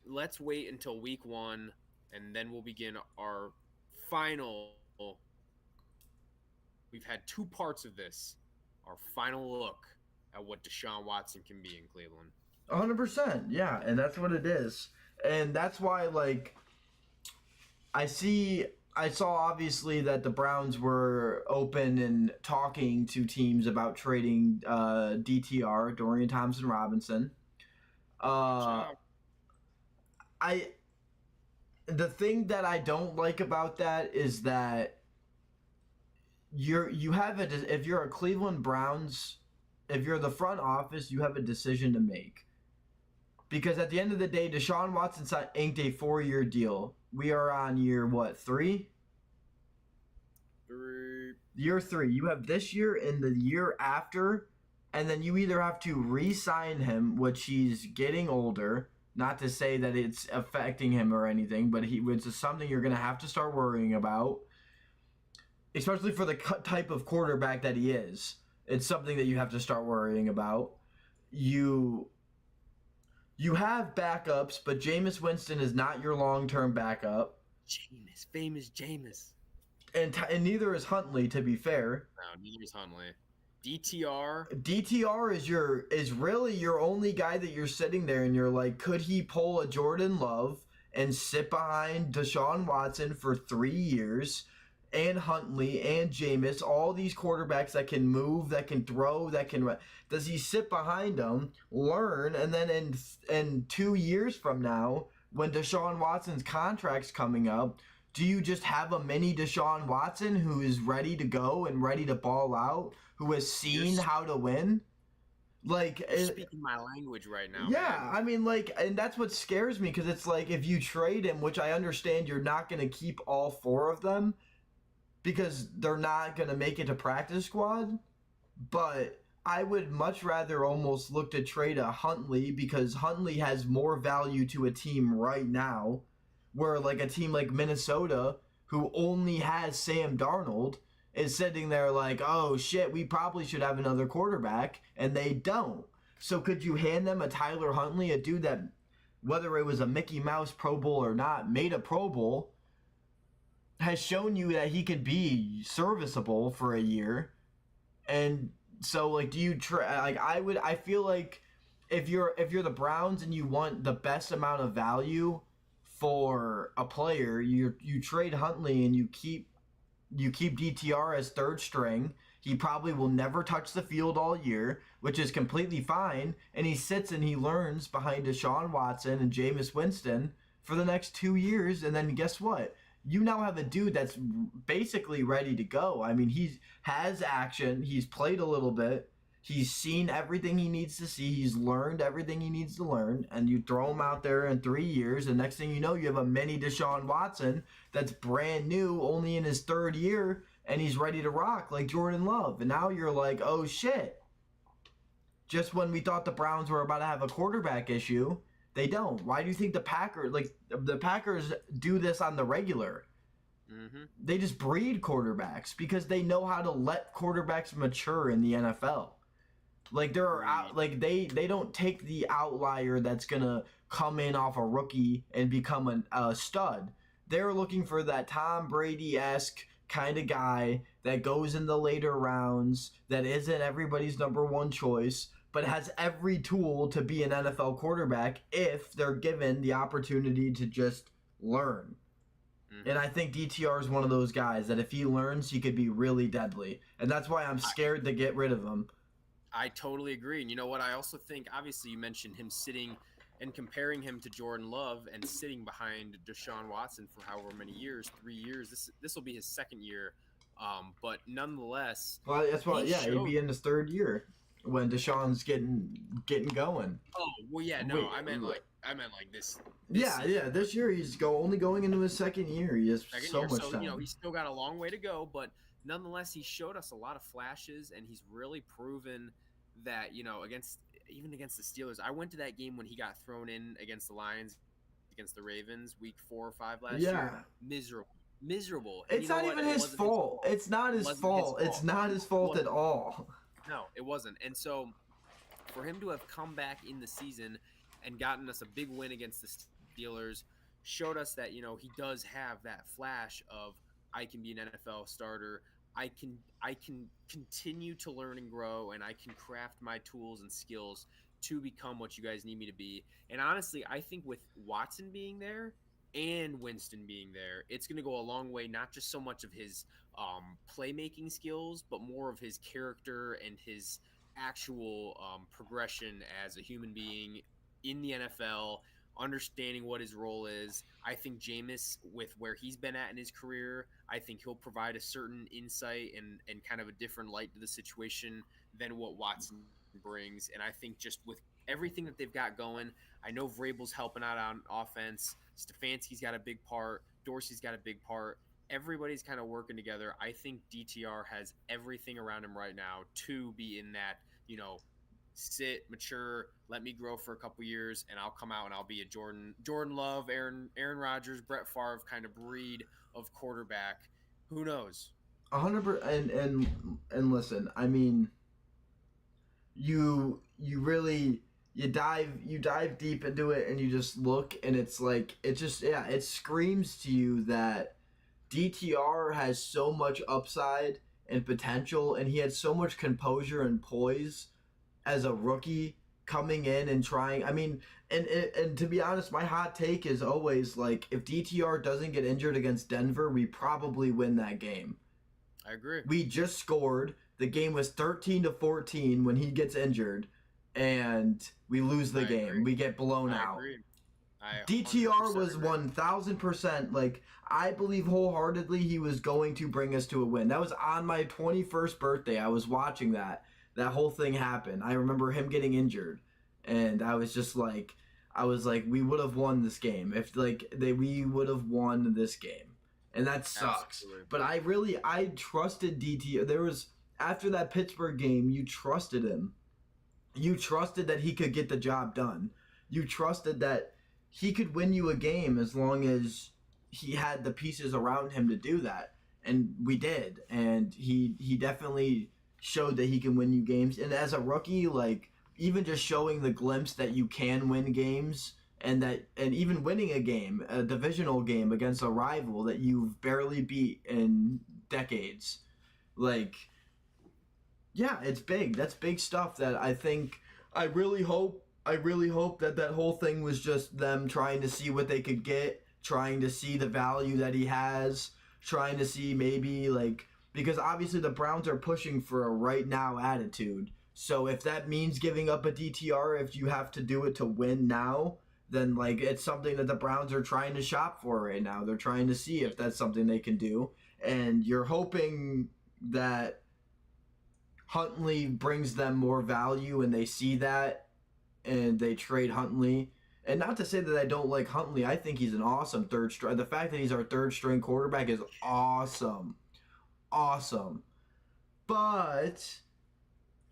let's wait until week 1, and then we'll begin our final. We've had 2 parts of this. Our final look at what Deshaun Watson can be in Cleveland. 100%, yeah, and that's what it is. And that's why, I saw obviously that the Browns were open and talking to teams about trading DTR, Dorian Thompson-Robinson. The thing that I don't like about that is that if you're a Cleveland Browns, if you're the front office, you have a decision to make. Because at the end of the day, Deshaun Watson inked a 4-year deal. We are on year, 3? 3. Year 3. You have this year and the year after, and then you either have to re-sign him, which he's getting older, not to say that it's affecting him or anything, but it's something you're going to have to start worrying about, especially for the type of quarterback that he is. It's something that you have to start worrying about. You have backups, but Jameis Winston is not your long-term backup. Famous Jameis. And neither is Huntley, to be fair. No, neither is Huntley. DTR is really your only guy that you're sitting there and you're like, could he pull a Jordan Love and sit behind Deshaun Watson for 3 years and Huntley and Jameis, all these quarterbacks that can move, that can throw, that can run? Does he sit behind them, learn, and then in 2 years from now, when Deshaun Watson's contract's coming up, do you just have a mini Deshaun Watson who is ready to go and ready to ball out, who has seen how to win? Like, You're speaking my language right now. yeah, man. I mean, like, and that's what scares me, because it's like, if you trade him, which I understand you're not going to keep all 4 of them because they're not going to make it to practice squad, but I would much rather almost look to trade a Huntley, because Huntley has more value to a team right now, where like a team like Minnesota, who only has Sam Darnold, is sitting there like, oh shit, we probably should have another quarterback, and they don't. So could you hand them a Tyler Huntley, a dude that, whether it was a Mickey Mouse Pro Bowl or not, made a Pro Bowl, has shown you that he could be serviceable for a year? And so, like, do you like? I feel like if you're the Browns and you want the best amount of value for a player, you trade Huntley and you keep DTR as third string. He probably will never touch the field all year, which is completely fine. And he sits and he learns behind Deshaun Watson and Jameis Winston for the next 2 years. And then guess what? You now have a dude that's basically ready to go. I mean, he has action. He's played a little bit. He's seen everything he needs to see. He's learned everything he needs to learn. And you throw him out there in 3 years, and next thing you know, you have a mini Deshaun Watson that's brand new, only in his 3rd year, and he's ready to rock like Jordan Love. And now you're like, oh shit. Just when we thought the Browns were about to have a quarterback issue, they don't. Why do you think the Packers do this on the regular? Mm-hmm. They just breed quarterbacks because they know how to let quarterbacks mature in the NFL. Like they don't take the outlier that's gonna come in off a rookie and become a stud. They're looking for that Tom Brady-esque kind of guy that goes in the later rounds, that isn't everybody's number 1 choice, but has every tool to be an NFL quarterback if they're given the opportunity to just learn. Mm-hmm. And I think DTR is one of those guys that if he learns, he could be really deadly. And that's why I'm scared to get rid of him. I totally agree. And you know what? I also think, obviously, you mentioned him sitting and comparing him to Jordan Love and sitting behind Deshaun Watson for however many years, 3 years. This will be his 2nd year. But nonetheless, well, that's why. Yeah, he'd be in his 3rd year when Deshaun's getting going. Oh well, yeah. No, I meant like this. Yeah. This year he's only going into his 2nd year. He has so much time. You know, he's still got a long way to go, but nonetheless, he showed us a lot of flashes, and he's really proven that, you know, even against the Steelers. I went to that game when he got thrown in against the Lions, against the Ravens, week 4 or 5 last year. Miserable. And it's not even his fault. It's not his fault. It's not his fault at all. No, it wasn't. And so for him to have come back in the season and gotten us a big win against the Steelers showed us that, you know, he does have that flash of, I can be an NFL starter. I can continue to learn and grow, and I can craft my tools and skills to become what you guys need me to be. And honestly, I think with Watson being there and Winston being there, it's going to go a long way, not just so much of his playmaking skills, but more of his character and his actual progression as a human being in the NFL, understanding what his role is. I think Jameis, with where he's been at in his career, I think he'll provide a certain insight and kind of a different light to the situation than what Watson brings. And I think just with everything that they've got going, I know Vrabel's helping out on offense. Stefanski's got a big part. Dorsey's got a big part. Everybody's kind of working together. I think DTR has everything around him right now to be in that, you know, sit, mature, let me grow for a couple years, and I'll come out and I'll be a Jordan Love, Aaron Rodgers, Brett Favre kind of breed of quarterback. Who knows? 100%. And listen, I mean, you really dive deep into it, and you just look, and it's like it screams to you that DTR has so much upside and potential, and he had so much composure and poise as a rookie coming in and trying. I mean, and to be honest, my hot take is always like, if DTR doesn't get injured against Denver, we probably win that game. I agree. We just scored. The game was 13-14 when he gets injured, and we lose the game. Agree. We get blown I out. agree. DTR was 1,000%, like, I believe wholeheartedly he was going to bring us to a win. That was on my 21st birthday. I was watching that whole thing happen. I remember him getting injured, and I was just like, we would have won this game if we would have won this game, and that sucks. Absolutely. But I trusted DTR. There was, after that Pittsburgh game, you trusted him. You trusted that he could get the job done. You trusted that he could win you a game as long as he had the pieces around him to do that. And we did. And he definitely showed that he can win you games. And as a rookie, like, even just showing the glimpse that you can win games, and even winning a game, a divisional game against a rival that you've barely beat in decades. Like, yeah, it's big. That's big stuff that I really hope that whole thing was just them trying to see what they could get, trying to see the value that he has, trying to see maybe, like, because obviously the Browns are pushing for a right now attitude. So if that means giving up a DTR, if you have to do it to win now, then, like, it's something that the Browns are trying to shop for right now. They're trying to see if that's something they can do. And you're hoping that Huntley brings them more value and they see that and they trade Huntley. And not to say that I don't like Huntley. I think he's an awesome third string. The fact that he's our third string quarterback is awesome. Awesome. But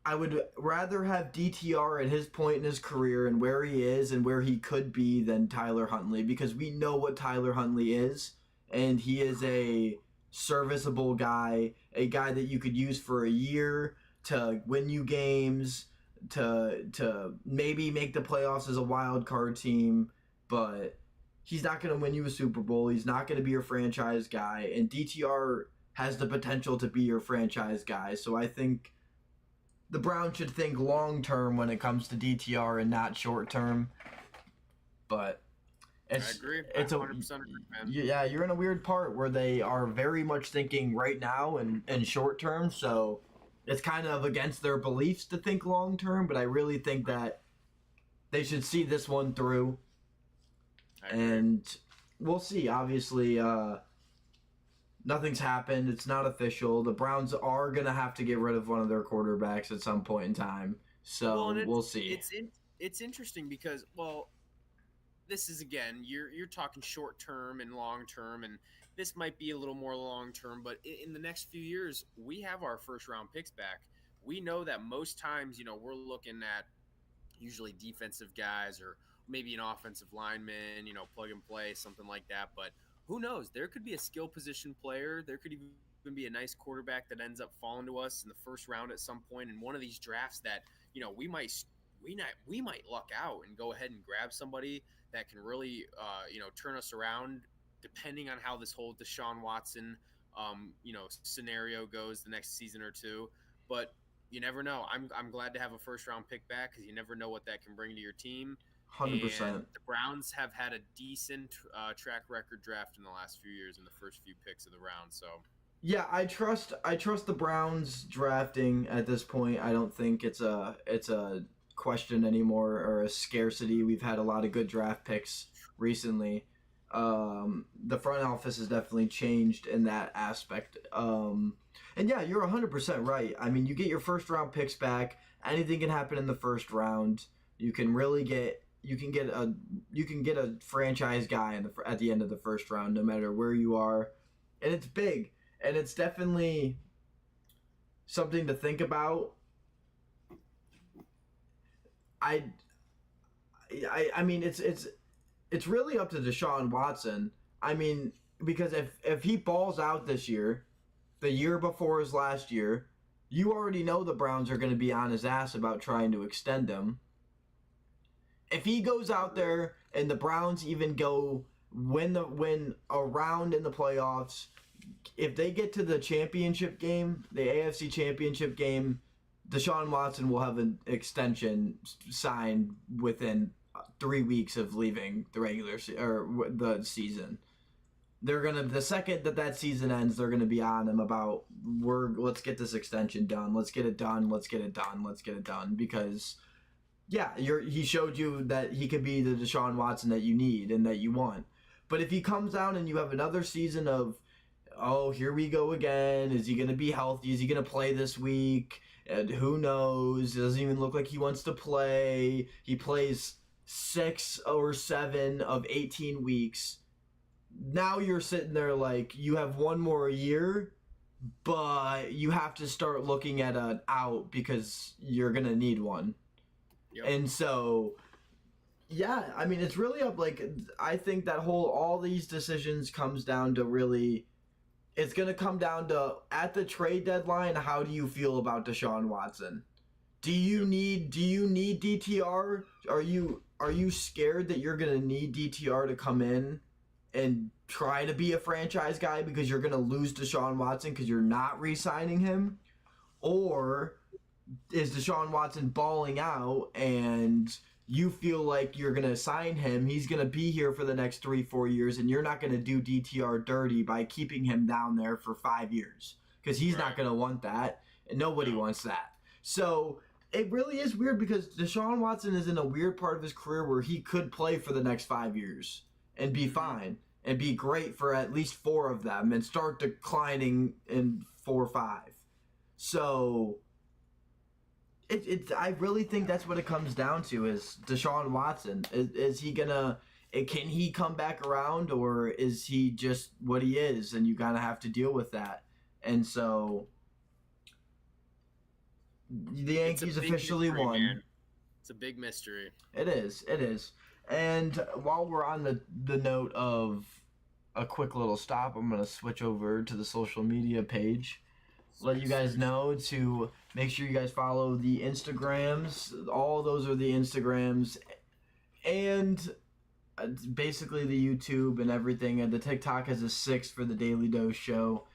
I would rather have DTR at his point in his career and where he is and where he could be than Tyler Huntley, because we know what Tyler Huntley is, and he is a serviceable guy, a guy that you could use for a year to win you games, to maybe make the playoffs as a wild card team, but he's not going to win you a Super Bowl. He's not going to be your franchise guy, and DTR has the potential to be your franchise guy. So I think the Browns should think long term when it comes to DTR and not short term. But I agree. It's 100% agree, man. yeah, you're in a weird part where they are very much thinking right now and short term. So it's kind of against their beliefs to think long term. But I really think that they should see this one through. And we'll see. Obviously, nothing's happened. It's not official. The Browns are going to have to get rid of one of their quarterbacks at some point in time. So we'll see. It's interesting because, well, this is, again, you're talking short term and long term, and this might be a little more long term, but in the next few years, we have our first round picks back. We know that most times, we're looking at usually defensive guys or maybe an offensive lineman, plug and play, something like that. But who knows? There could be a skill position player. There could even be a nice quarterback that ends up falling to us in the first round at some point in one of these drafts that, we might luck out and go ahead and grab somebody that can really, turn us around, depending on how this whole Deshaun Watson, scenario goes the next season or two. But you never know. I'm glad to have a first round pick back because you never know what that can bring to your team. 100%. And the Browns have had a decent track record draft in the last few years in the first few picks of the round. So yeah, I trust the Browns drafting at this point. I don't think it's a question anymore or a scarcity. We've had a lot of good draft picks recently. The front office has definitely changed in that aspect. And yeah, you're 100% right. I mean, you get your first round picks back. Anything can happen in the first round. You can get a franchise guy at the end of the first round, no matter where you are, and it's big, and it's definitely something to think about. I mean, it's really up to Deshaun Watson. I mean, because if he balls out this year, the year before his last year, you already know the Browns are going to be on his ass about trying to extend him. If he goes out there and the Browns even go win a round in the playoffs, if they get to the championship game, the AFC championship game, Deshaun Watson will have an extension signed within 3 weeks of leaving the the season. They're gonna the second that season ends, they're gonna be on him about let's get this extension done, let's get it done, because yeah, he showed you that he could be the Deshaun Watson that you need and that you want. But if he comes down and you have another season of, oh, here we go again, is he gonna be healthy? Is he gonna play this week? And who knows? It doesn't even look like he wants to play. He plays 6 or 7 of 18 weeks. Now you're sitting there like you have one more year, but you have to start looking at an out because you're going to need one. Yep. And so, yeah, I mean, it's really up. Like, I think that all these decisions comes down to really, it's going to come down to at the trade deadline, how do you feel about Deshaun Watson? Do you need DTR? Are you scared that you're going to need DTR to come in and try to be a franchise guy because you're going to lose Deshaun Watson because you're not re-signing him? Or is Deshaun Watson balling out and you feel like you're going to sign him, he's going to be here for the next 3-4 years, and you're not going to do DTR dirty by keeping him down there for 5 years because he's not going to want that, and nobody wants that. So it really is weird because Deshaun Watson is in a weird part of his career where he could play for the next 5 years and be fine and be great for at least 4 of them and start declining in 4 or 5. So I really think that's what it comes down to is Deshaun Watson. Is he gonna? Can he come back around, or is he just what he is, and you gotta have to deal with that? And so the Yankees officially won. Man. It's a big mystery. It is. And while we're on the note of a quick little stop, I'm gonna switch over to the social media page. Let you guys know to make sure you guys follow the Instagrams. All those are the Instagrams. And basically the YouTube and everything. And the TikTok has a 6 for the Daily Dose Show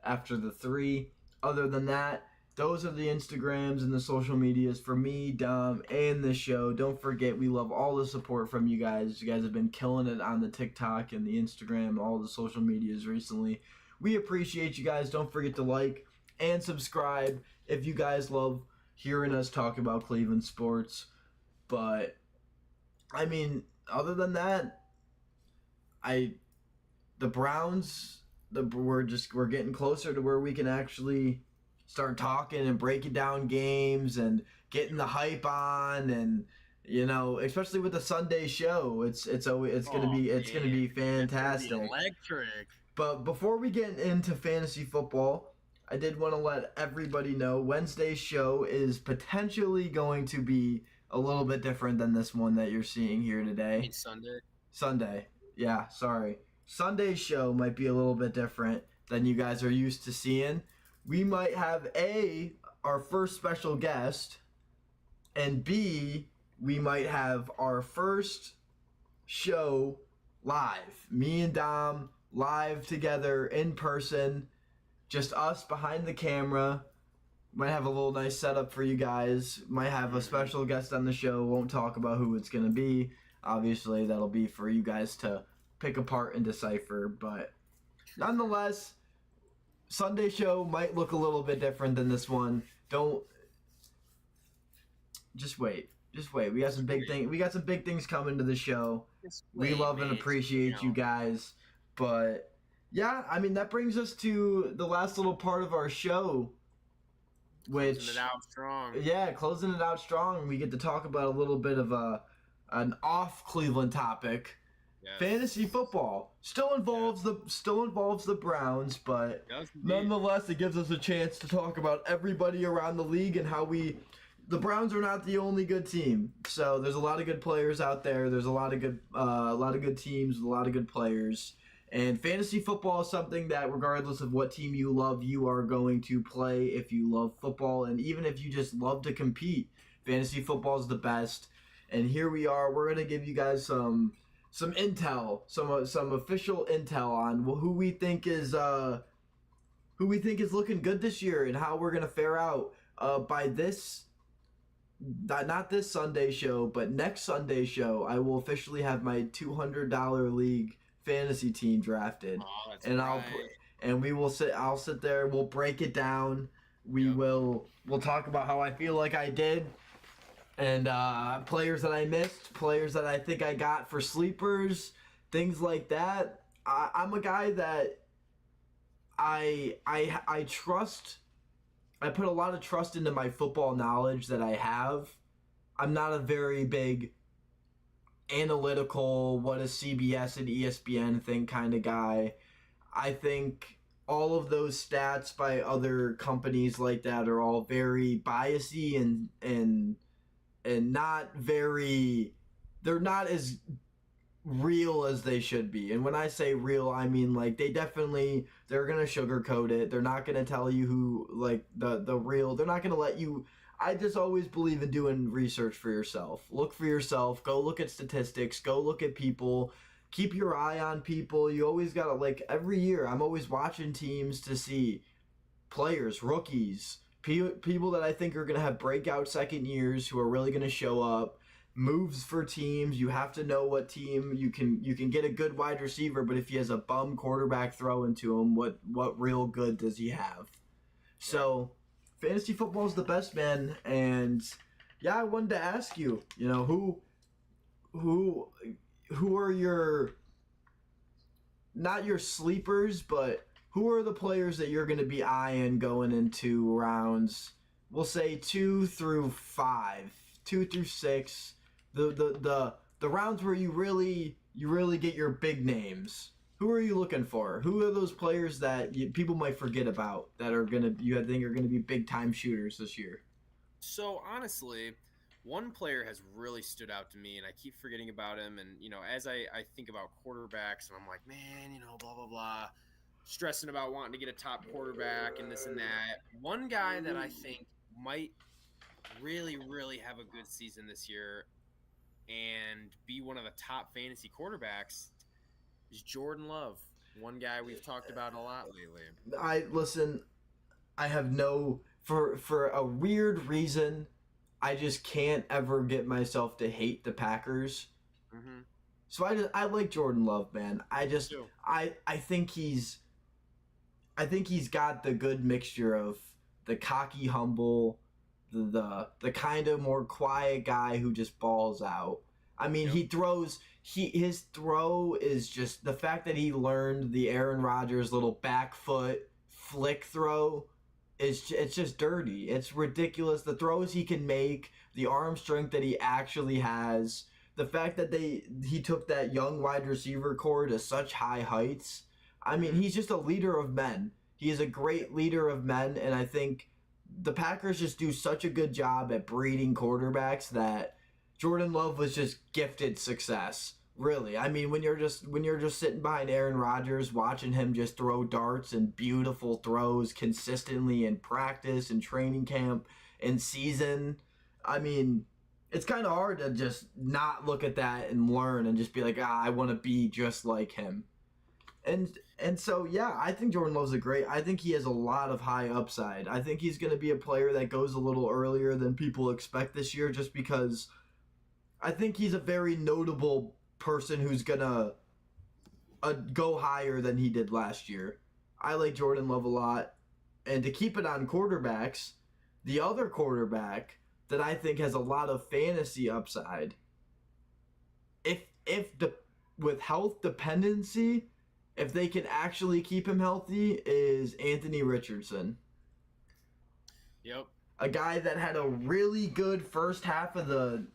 after the 3. Other than that, those are the Instagrams and the social medias for me, Dom, and the show. Don't forget, we love all the support from you guys. You guys have been killing it on the TikTok and the Instagram, all the social medias recently. We appreciate you guys. Don't forget to like and subscribe if you guys love hearing us talk about Cleveland sports. But I mean, other than that, the Browns, we're getting closer to where we can actually start talking and breaking down games and getting the hype on, and especially with the Sunday show, it's gonna be fantastic. It's electric. But before we get into fantasy football, I did want to let everybody know Wednesday's show is potentially going to be a little bit different than this one that you're seeing here today. Sunday. Yeah, sorry. Sunday's show might be a little bit different than you guys are used to seeing. We might have our first special guest, and B, we might have our first show live. Me and Dom live together in person. Just us behind the camera. Might have a little nice setup for you guys. Might have a special guest on the show. Won't talk about who it's going to be. Obviously, that'll be for you guys to pick apart and decipher. But nonetheless, Sunday show might look a little bit different than this one. Just wait. We got some big things coming to the show. We love and appreciate you guys. But yeah, I mean, that brings us to the last little part of our show, which closing it out strong. Yeah, closing it out strong. We get to talk about a little bit of an off Cleveland topic. Yes. Fantasy football still involves the Browns, but nonetheless, it gives us a chance to talk about everybody around the league and how the Browns are not the only good team. So there's a lot of good players out there. There's a lot of good teams with a lot of good players. And fantasy football is something that, regardless of what team you love, you are going to play if you love football. And even if you just love to compete, fantasy football is the best. And here we are. We're going to give you guys some intel, some official intel on who we think is looking good this year and how we're going to fare out by this, not this Sunday show, but next Sunday show, I will officially have my $200 league fantasy team drafted, Oh, that's and right. we will sit. I'll sit there. We'll break it down. We'll talk about how I feel like I did, and players that I missed, players that I think I got for sleepers, things like that. I'm a guy that I trust. I put a lot of trust into my football knowledge that I have. I'm not a very big analytical, what a CBS and ESPN thing kind of guy. I think all of those stats by other companies like that are all very biasy and not very, they're not as real as they should be. And when I say real, I mean like they're gonna sugarcoat it. They're not gonna tell you who, like, the real, they're not gonna let you. I just always believe in doing research for yourself. Look for yourself. Go look at statistics. Go look at people. Keep your eye on people. You always gotta, like, every year I'm always watching teams to see players, rookies, people that I think are gonna have breakout second years who are really gonna show up. Moves for teams. You have to know what team you can get a good wide receiver, but if he has a bum quarterback throwing to him, what real good does he have? So fantasy football is the best, man. And yeah, I wanted to ask you, who are your, not your sleepers, but who are the players that you're going to be eyeing going into rounds? We'll say 2 through 5, 2 through 6. The rounds where you really get your big names. Who are you looking for? Who are those players that people might forget about that you think are gonna be big time shooters this year? So honestly, one player has really stood out to me, and I keep forgetting about him. And as I think about quarterbacks, and I'm like, man, blah blah blah, stressing about wanting to get a top quarterback and this and that. One guy that I think might really, really have a good season this year and be one of the top fantasy quarterbacks is Jordan Love. One guy we've talked about a lot lately. I have for a weird reason, I just can't ever get myself to hate the Packers. Mm-hmm. So I like Jordan Love, man. I think he's got the good mixture of the cocky, humble, the kind of more quiet guy who just balls out. I mean, his throw is just the fact that he learned the Aaron Rodgers little back foot flick throw it's just dirty. It's ridiculous. The throws he can make, the arm strength that he actually has, the fact that he took that young wide receiver core to such high heights. I mean, he's just a leader of men. He is a great leader of men, and I think the Packers just do such a good job at breeding quarterbacks that Jordan Love was just gifted success. Really, I mean, when you're just sitting behind Aaron Rodgers, watching him just throw darts and beautiful throws consistently in practice and training camp and season, I mean, it's kind of hard to just not look at that and learn and just be like, I want to be just like him. And so yeah, I think Jordan Love's I think he has a lot of high upside. I think he's going to be a player that goes a little earlier than people expect this year, just because I think he's a very notable person who's gonna go higher than he did last year. I like Jordan Love a lot. And to keep it on quarterbacks, the other quarterback that I think has a lot of fantasy upside, with health dependency, if they can actually keep him healthy, is Anthony Richardson. Yep. A guy that had a really good first half of the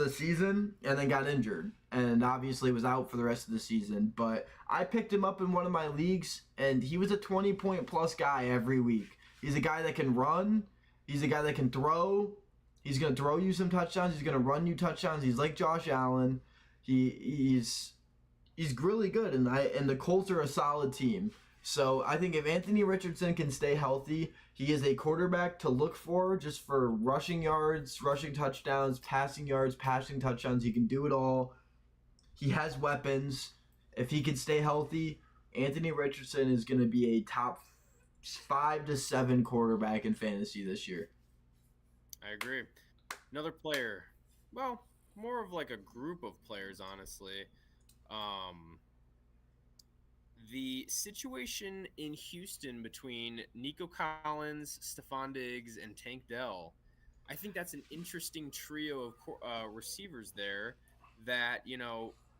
season and then got injured and obviously was out for the rest of the season. But I picked him up in one of my leagues, and he was a 20-point plus guy every week. He's a guy that can run. He's a guy that can throw. He's going to throw you some touchdowns. He's going to run you touchdowns. He's like Josh Allen. He's really good, and the Colts are a solid team. So I think if Anthony Richardson can stay healthy, he is a quarterback to look for just for rushing yards, rushing touchdowns, passing yards, passing touchdowns. He can do it all. He has weapons. If he can stay healthy, Anthony Richardson is going to be a top 5 to 7 quarterback in fantasy this year. I agree. Another player, well, more of like a group of players, honestly. Um, the situation in Houston between Nico Collins, Stephon Diggs, and Tank Dell, I think that's an interesting trio of receivers there that,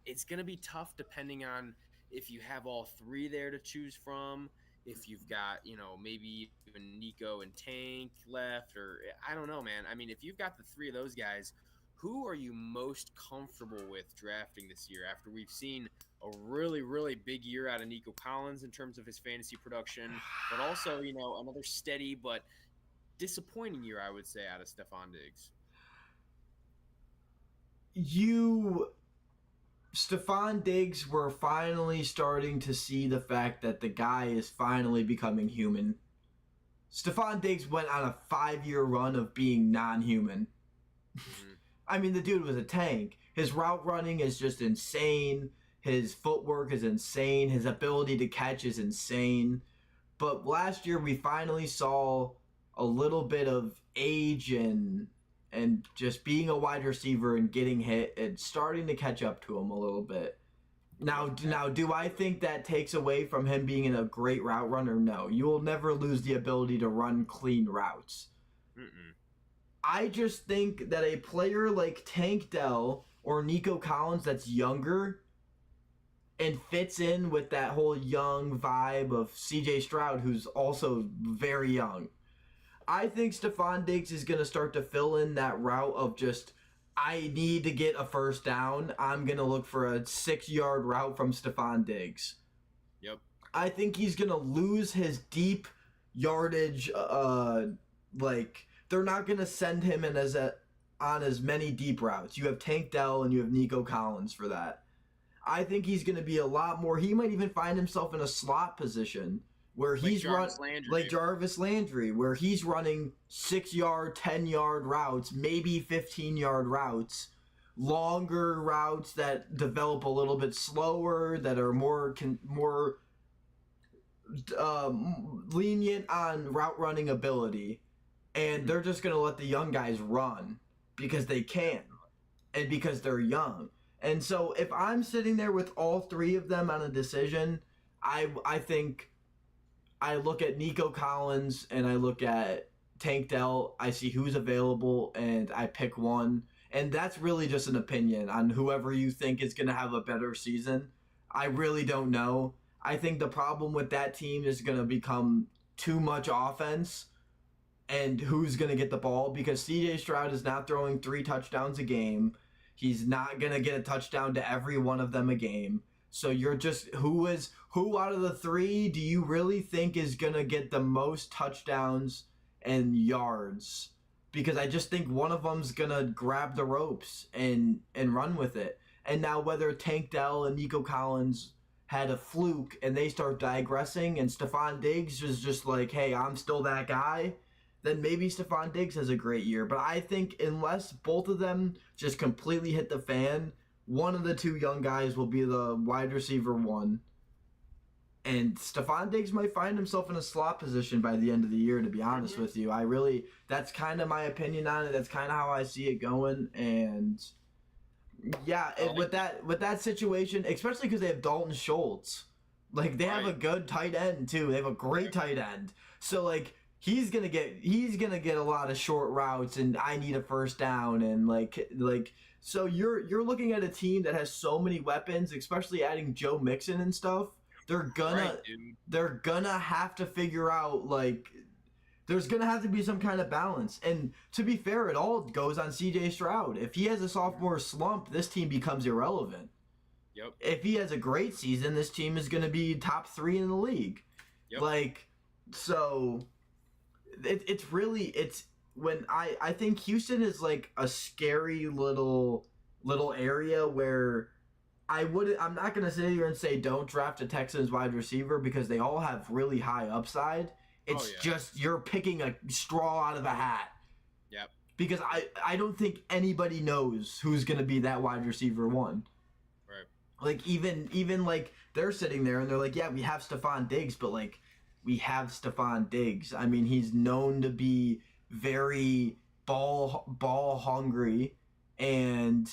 it's going to be tough depending on if you have all three there to choose from, if you've got, maybe even Nico and Tank left, or I don't know, man. I mean, if you've got the three of those guys, who are you most comfortable with drafting this year after we've seen a really, really big year out of Nico Collins in terms of his fantasy production, but also, another steady but disappointing year, I would say, out of Stephon Diggs. Stephon Diggs, we're finally starting to see the fact that the guy is finally becoming human. Stephon Diggs went on a 5-year run of being non-human. Mm-hmm. I mean, the dude was a tank. His route running is just insane. His footwork is insane. His ability to catch is insane. But last year we finally saw a little bit of age and just being a wide receiver and getting hit and starting to catch up to him a little bit. Now, do I think that takes away from him being a great route runner? No. You will never lose the ability to run clean routes. Mm-mm. I just think that a player like Tank Dell or Nico Collins that's younger and fits in with that whole young vibe of CJ Stroud, who's also very young. I think Stephon Diggs is going to start to fill in that route of just, I need to get a first down. I'm going to look for a 6-yard route from Stephon Diggs. Yep. I think he's going to lose his deep yardage. They're not going to send him in on as many deep routes. You have Tank Dell and you have Nico Collins for that. I think he's going to be a lot more. He might even find himself in a slot position where he's like Jarvis Landry, where he's running 6-yard, 10-yard routes, maybe 15-yard routes, longer routes that develop a little bit slower, that are more lenient on route running ability, and they're just going to let the young guys run because they can and because they're young. And so if I'm sitting there with all three of them on a decision, I think I look at Nico Collins and I look at Tank Dell. I see who's available and I pick one. And that's really just an opinion on whoever you think is going to have a better season. I really don't know. I think the problem with that team is going to become too much offense and who's going to get the ball, because CJ Stroud is not throwing 3 touchdowns a game. He's not going to get a touchdown to every one of them a game. So you're just, who out of the 3 do you really think is going to get the most touchdowns and yards? Because I just think one of them's going to grab the ropes and run with it. And now whether Tank Dell and Nico Collins had a fluke and they start digressing and Stephon Diggs is just like, hey, I'm still that guy, then maybe Stephon Diggs has a great year. But I think unless both of them just completely hit the fan, one of the 2 young guys will be the wide receiver 1. And Stephon Diggs might find himself in a slot position by the end of the year, to be honest with you. That's kind of my opinion on it. That's kind of how I see it going. And yeah, with that situation, especially because they have Dalton Schultz. Like, they have a good tight end too. They have a great tight end. So like, he's gonna get a lot of short routes, and I need a first down, and like so you're looking at a team that has so many weapons, especially adding Joe Mixon and stuff. They're gonna have to figure out, like, there's gonna have to be some kind of balance. And to be fair, it all goes on CJ Stroud. If he has a sophomore slump, this team becomes irrelevant. Yep. If he has a great season, this team is gonna be top 3 in the league. Yep. Like, so it's when I think Houston is like a scary little area where I'm not going to sit here and say don't draft a Texans wide receiver, because they all have really high upside. It's just you're picking a straw out of a hat. Yep. Because I don't think anybody knows who's going to be that wide receiver 1. Right. Like even like they're sitting there and they're like, yeah, we have Stephon Diggs, but like, we have Stephon Diggs. I mean, he's known to be very ball hungry, and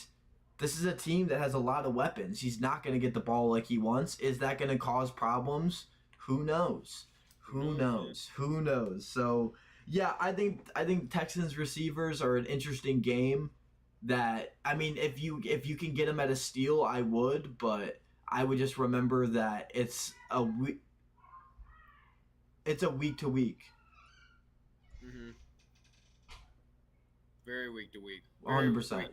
this is a team that has a lot of weapons. He's not going to get the ball like he wants. Is that going to cause problems? Who knows? Who knows? Who knows? So yeah, I think Texans receivers are an interesting game. That, I mean, if you can get him at a steal, I would, but I would just remember that it's a week to week. Mm-hmm. Very week to week. 100%.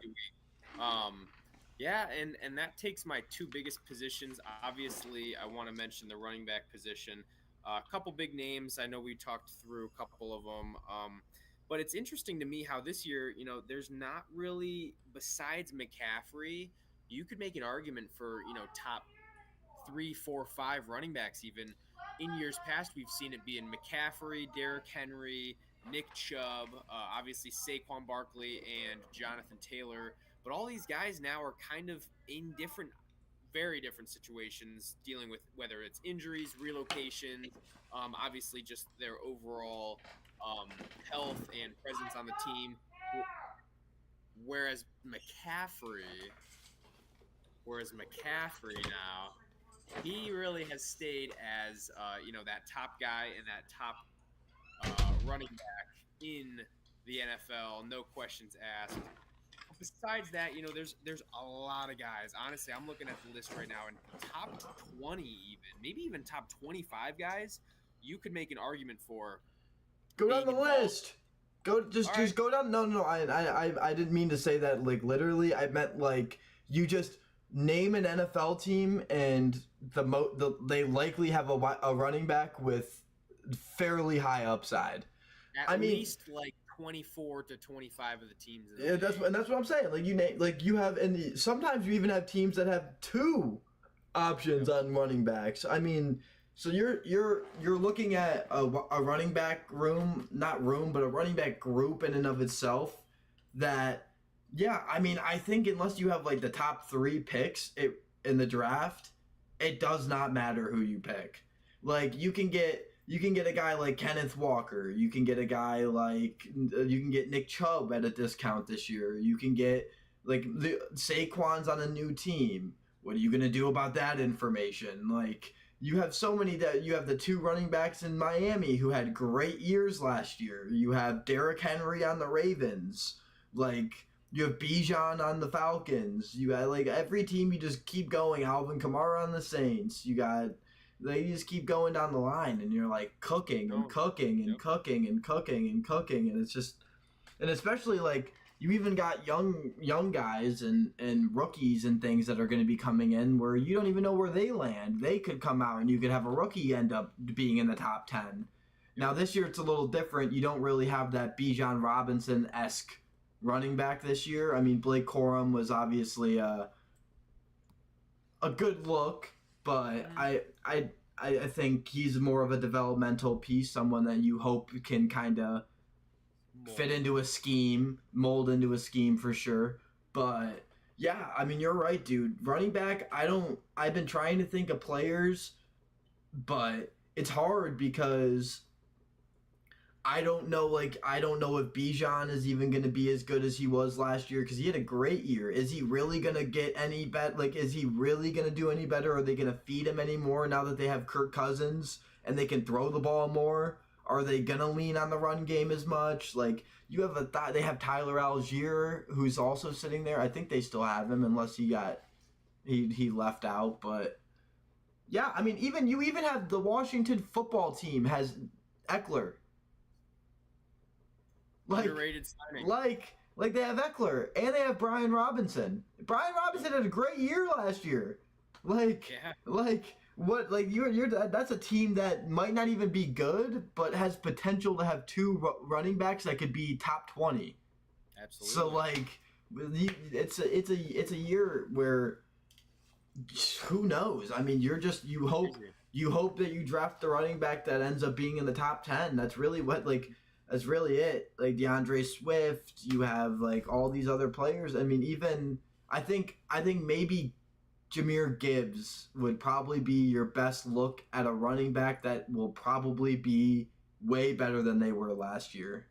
Yeah, and that takes my two biggest positions. Obviously, I want to mention the running back position. A couple big names. I know we talked through a couple of them. But it's interesting to me how this year, there's not really, besides McCaffrey, you could make an argument for, top 3, 4, 5 running backs even. In years past, we've seen it be in McCaffrey, Derrick Henry, Nick Chubb, obviously Saquon Barkley, and Jonathan Taylor. But all these guys now are kind of in very different situations, dealing with whether it's injuries, relocation, obviously just their overall health and presence on the team. Whereas McCaffrey now, he really has stayed as that top guy and that top running back in the NFL, no questions asked. Besides that, there's a lot of guys. Honestly, I'm looking at the list right now, and top 20 maybe even top 25 guys, you could make an argument for. Go down the list. Just go down. No. I didn't mean to say that like literally. I meant like you just name an NFL team and they likely have a running back with fairly high upside. At least like 24 to 25 of the teams. That's what I'm saying. Like you have, and sometimes you even have teams that have 2 options on running backs. I mean, so you're looking at a running back but a running back group in and of itself. That, yeah, I mean, I think unless you have like the top 3 picks in the draft, it does not matter who you pick. Like you can get a guy like Kenneth Walker. You can get a guy like Nick Chubb at a discount this year. You can get like the Saquon's on a new team. What are you gonna do about that information? Like you have so many that you have the 2 running backs in Miami who had great years last year. You have Derrick Henry on the Ravens. Like you have Bijan on the Falcons. You got like every team. You just keep going. Alvin Kamara on the Saints. You just keep going down the line, and you're like cooking and cooking and cooking and cooking and cooking, and it's just, and especially like you even got young guys and rookies and things that are going to be coming in where you don't even know where they land. They could come out and you could have a rookie end up being in the top 10. Now this year it's a little different. You don't really have that Bijan Robinson-esque running back this year. I mean, Blake Corum was obviously a good look, but I think he's more of a developmental piece, someone that you hope can kind of fit into a scheme, mold into a scheme for sure. But yeah, I mean, you're right, dude. Running back, I've been trying to think of players, but it's hard because I don't know if Bijan is even going to be as good as he was last year because he had a great year. Is he really going to get any better? Like, is he really going to do any better? Are they going to feed him anymore now that they have Kirk Cousins and they can throw the ball more? Are they going to lean on the run game as much? Like, you have they have Tyler Algier, who's also sitting there. I think they still have him unless he left out. But yeah, I mean, you even have the Washington football team has Eckler. Underrated signing. Like they have Eckler and they have Brian Robinson. Brian Robinson had a great year last year. That's a team that might not even be good, but has potential to have 2 running backs that could be top 20. Absolutely. So it's a year where who knows? I mean, you hope that you draft the running back that ends up being in the top 10. That's really that's really it. Like DeAndre Swift, you have like all these other players. I mean, even I think maybe Jahmyr Gibbs would probably be your best look at a running back that will probably be way better than they were last year.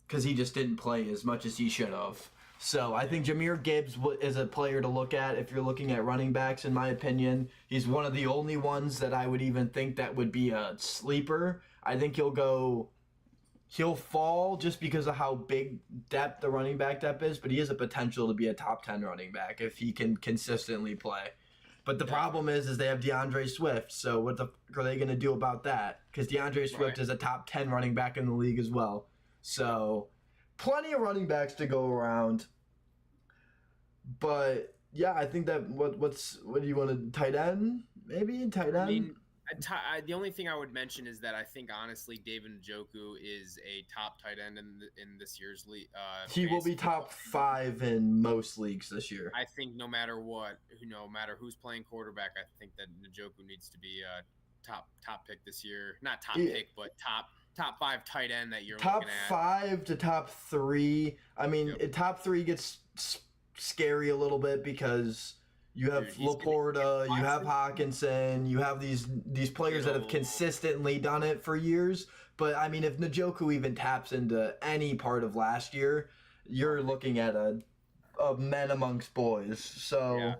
because he just didn't play as much as he should have. So I think Jahmyr Gibbs is a player to look at if you're looking at running backs, in my opinion. He's one of the only ones that I would even think that would be a sleeper. I think he'll fall just because of how big depth the running back depth is, but he has a potential to be a top 10 running back if he can consistently play. But the problem is they have DeAndre Swift, so what the fuck are they going to do about that? Because DeAndre Swift is a top 10 running back in the league as well. So plenty of running backs to go around. But yeah, I think that what do you want to tight end? Maybe tight end. I mean, the only thing I would mention is that I think honestly David Njoku is a top tight end in this year's league. He will be top 5 in most leagues this year. I think no matter what, no matter who's playing quarterback, I think that Njoku needs to be a top pick this year. Not top pick, but top 5 tight end that you're top looking at. Top 5 to top 3. I mean, top 3 gets scary a little bit because you have Laporta, you have Hawkinson, you have these players that have consistently done it for years. But I mean, if Njoku even taps into any part of last year, you're looking at a men amongst boys. So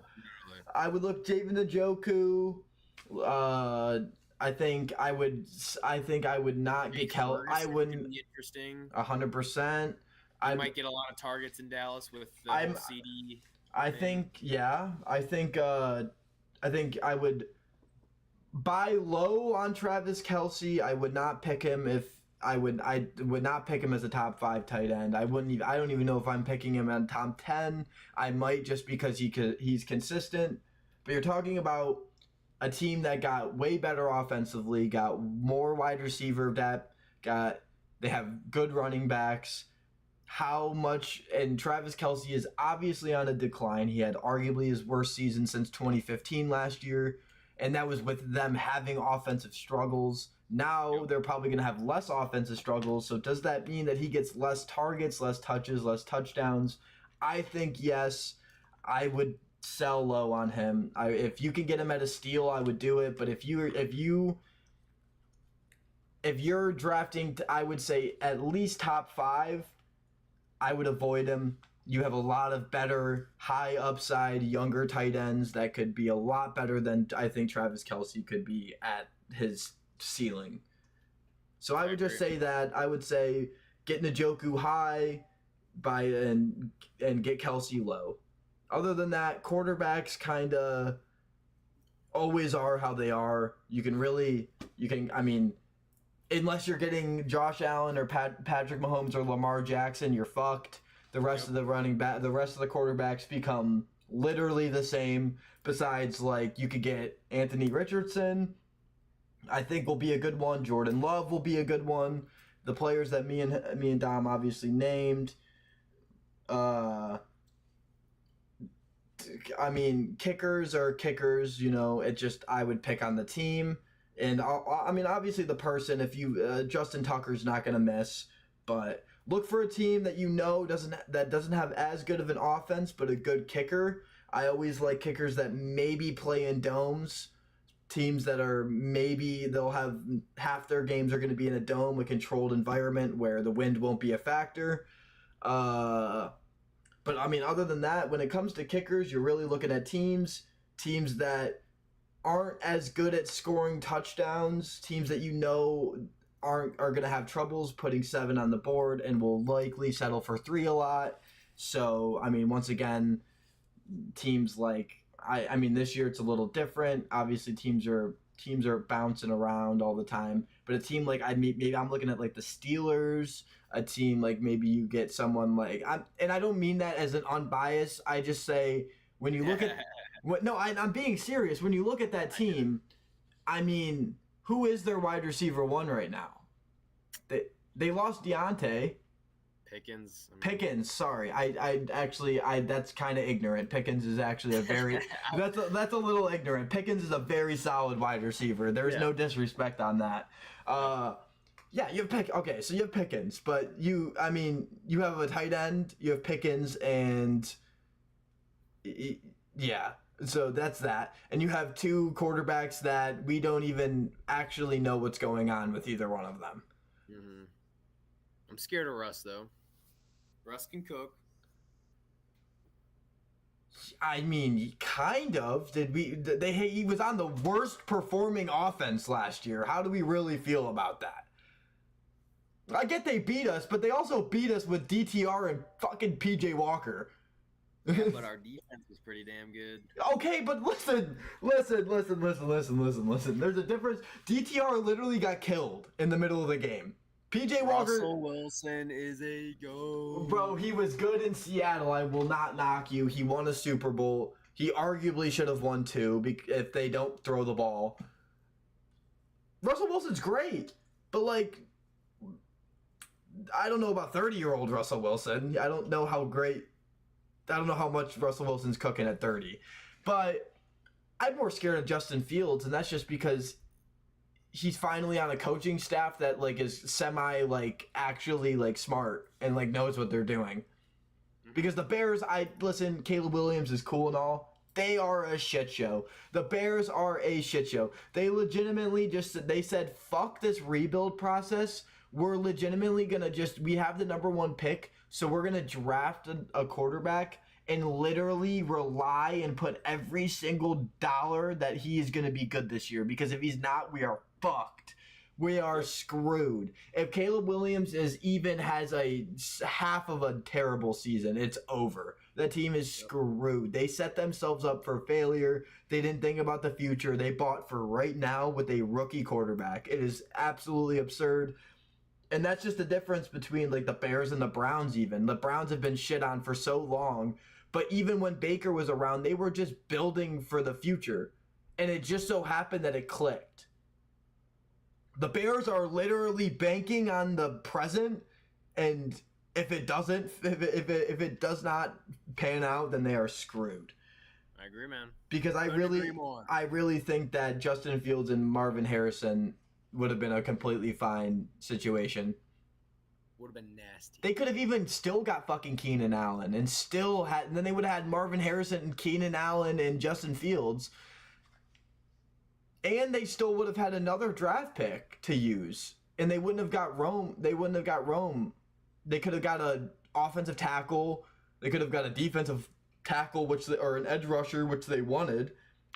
I would look David Njoku. I think I would not get Kel. I wouldn't. Interesting. 100%. I might get a lot of targets in Dallas with the CD. I think I would buy low on Travis Kelce. I would not pick him I would not pick him as a top 5 tight end. I don't even know if I'm picking him at top 10. I might just because he's consistent. But you're talking about a team that got way better offensively, got more wide receiver depth, they have good running backs. How much, and Travis Kelce is obviously on a decline. He had arguably his worst season since 2015 last year, and that was with them having offensive struggles. Now they're probably going to have less offensive struggles, so does that mean that he gets less targets, less touches, less touchdowns? I think yes. I would sell low on him. If you can get him at a steal, I would do it, but if you're drafting, I would say at least top 5, I would avoid him. You have a lot of better, high upside, younger tight ends that could be a lot better than I think Travis Kelce could be at his ceiling. So I would just say that I would say get Njoku high and get Kelce low. Other than that, quarterbacks kind of always are how they are. I mean, unless you're getting Josh Allen or Patrick Mahomes or Lamar Jackson, you're fucked. The rest of the quarterbacks become literally the same. Besides, like, you could get Anthony Richardson, I think will be a good one. Jordan Love will be a good one. The players that me and Dom obviously named. I mean, kickers are kickers. I would pick on the team. And I mean, obviously the person, if you Justin Tucker's not going to miss, but look for a team that doesn't have as good of an offense but a good kicker. I always like kickers that maybe play in domes. Teams that are they'll have half their games are going to be in a dome, a controlled environment where the wind won't be a factor. But I mean, other than that, when it comes to kickers, you're really looking at teams that aren't as good at scoring touchdowns, teams that are going to have troubles putting 7 on the board and will likely settle for 3 a lot. So, I mean, once again, teams like I mean, this year it's a little different. Obviously, teams are bouncing around all the time. But a team like maybe I'm looking at like the Steelers, a team like maybe you get someone like and I don't mean that as an unbiased. I just say when you look at I'm being serious. When you look at that team, I mean, who is their wide receiver 1 right now? They lost Deontay. Pickens, sorry. I actually that's kind of ignorant. Pickens is actually a very that's a little ignorant. Pickens is a very solid wide receiver. There's no disrespect on that. Yeah, you have so you have Pickens, but you have a tight end, you have Pickens, and yeah. So that's that. And you have 2 quarterbacks that we don't even actually know what's going on with either one of them. Mm-hmm. I'm scared of Russ, though. Russ can cook. I mean, kind of. He was on the worst performing offense last year. How do we really feel about that? I get they beat us, but they also beat us with DTR and fucking PJ Walker. Yeah, but our defense was pretty damn good. Okay, but listen. There's a difference. DTR literally got killed in the middle of the game. PJ Walker. Russell Wilson is a go. Bro, he was good in Seattle. I will not knock you. He won a Super Bowl. He arguably should have won 2 if they don't throw the ball. Russell Wilson's great, but like, I don't know about 30-year-old Russell Wilson. I don't know how much Russell Wilson's cooking at 30. But I'm more scared of Justin Fields, and that's just because he's finally on a coaching staff that like is semi like actually like smart and like knows what they're doing. Because the Bears, Caleb Williams is cool and all. They are a shit show. The Bears are a shit show. They legitimately they said, fuck this rebuild process. We're legitimately gonna we have the number 1 pick, so we're gonna draft a quarterback and literally rely and put every single dollar that he is gonna be good this year. Because if he's not, we are fucked. We are screwed. If Caleb Williams has a half of a terrible season, it's over. The team is screwed. They set themselves up for failure. They didn't think about the future. They bought for right now with a rookie quarterback. It is absolutely absurd. And that's just the difference between like the Bears and the Browns even. The Browns have been shit on for so long, but even when Baker was around, they were just building for the future. And it just so happened that it clicked. The Bears are literally banking on the present, and if it does not pan out, then they are screwed. I agree, man. Because I really think that Justin Fields and Marvin Harrison would have been a completely fine situation. Would have been nasty. They could have even still got fucking Keenan Allen and then they would have had Marvin Harrison and Keenan Allen and Justin Fields. And they still would have had another draft pick to use. And they wouldn't have got Rome. They could have got an offensive tackle. They could have got a defensive tackle, or an edge rusher, which they wanted.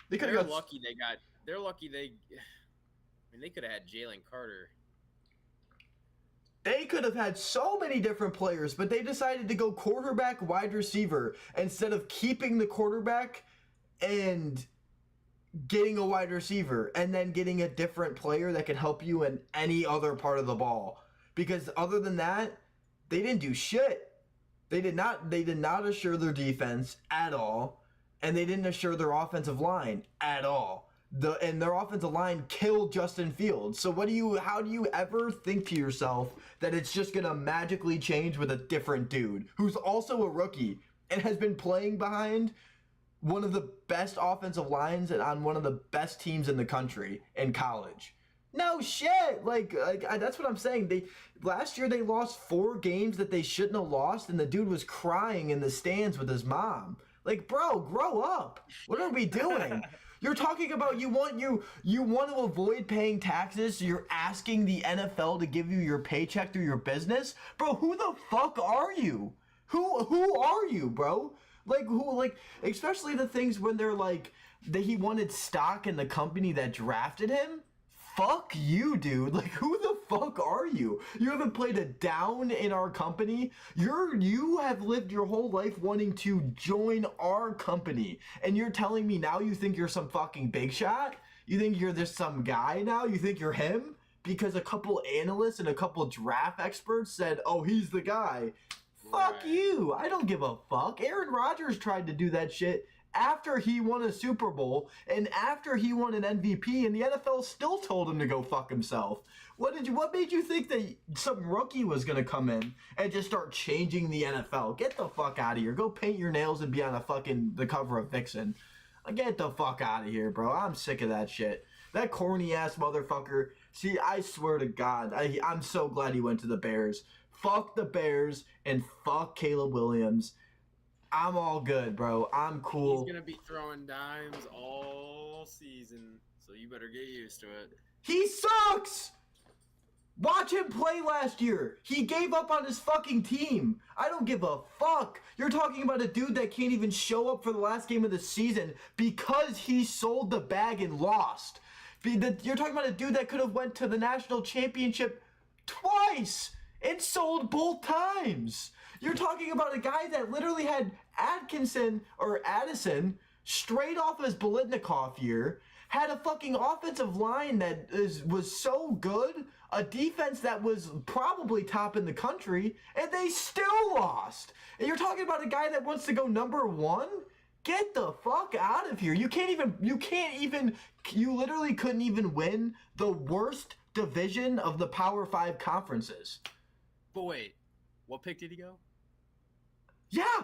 They're lucky they got. They're lucky they. I mean, they could have had Jalen Carter. They could have had so many different players, but they decided to go quarterback, wide receiver, instead of keeping the quarterback and getting a wide receiver and then getting a different player that can help you in any other part of the ball. Because other than that, they didn't do shit. They did not assure their defense at all, and they didn't assure their offensive line at all. And their offensive line killed Justin Fields. So how do you ever think to yourself that it's just going to magically change with a different dude who's also a rookie and has been playing behind one of the best offensive lines and on one of the best teams in the country in college? No shit. Like that's what I'm saying. Last year they lost 4 games that they shouldn't have lost, and the dude was crying in the stands with his mom. Like, bro, grow up. What are we doing? You're talking about you want to avoid paying taxes, so you're asking the NFL to give you your paycheck through your business? Bro, who the fuck are you? Who are you, bro? Especially the things when they're like that he wanted stock in the company that drafted him? Fuck you, dude. Like, who the fuck are you? You haven't played a down in our company. You have lived your whole life wanting to join our company, and you're telling me now you think you're some fucking big shot? You think you're this some guy now? You think you're him? Because a couple analysts and a couple draft experts said, oh, he's the guy. Fuck you. I don't give a fuck. Aaron Rodgers tried to do that shit after he won a Super Bowl and after he won an MVP, and the NFL still told him to go fuck himself. What made you think that some rookie was going to come in and just start changing the NFL? Get the fuck out of here. Go paint your nails and be on the cover of Vixen. Get the fuck out of here, bro. I'm sick of that shit. That corny ass motherfucker. See, I swear to God, I'm so glad he went to the Bears. Fuck the Bears and fuck Caleb Williams. I'm all good, bro. I'm cool. He's going to be throwing dimes all season, so you better get used to it. He sucks! Watch him play last year. He gave up on his fucking team. I don't give a fuck. You're talking about a dude that can't even show up for the last game of the season because he sold the bag and lost. You're talking about a dude that could have went to the national championship twice and sold both times. You're talking about a guy that literally had Addison straight off his Biletnikoff year, had a fucking offensive line that was so good, a defense that was probably top in the country, and they still lost. And you're talking about a guy that wants to go number one? Get the fuck out of here. You literally couldn't even win the worst division of the Power 5 conferences. But wait, what pick did he go? Yeah.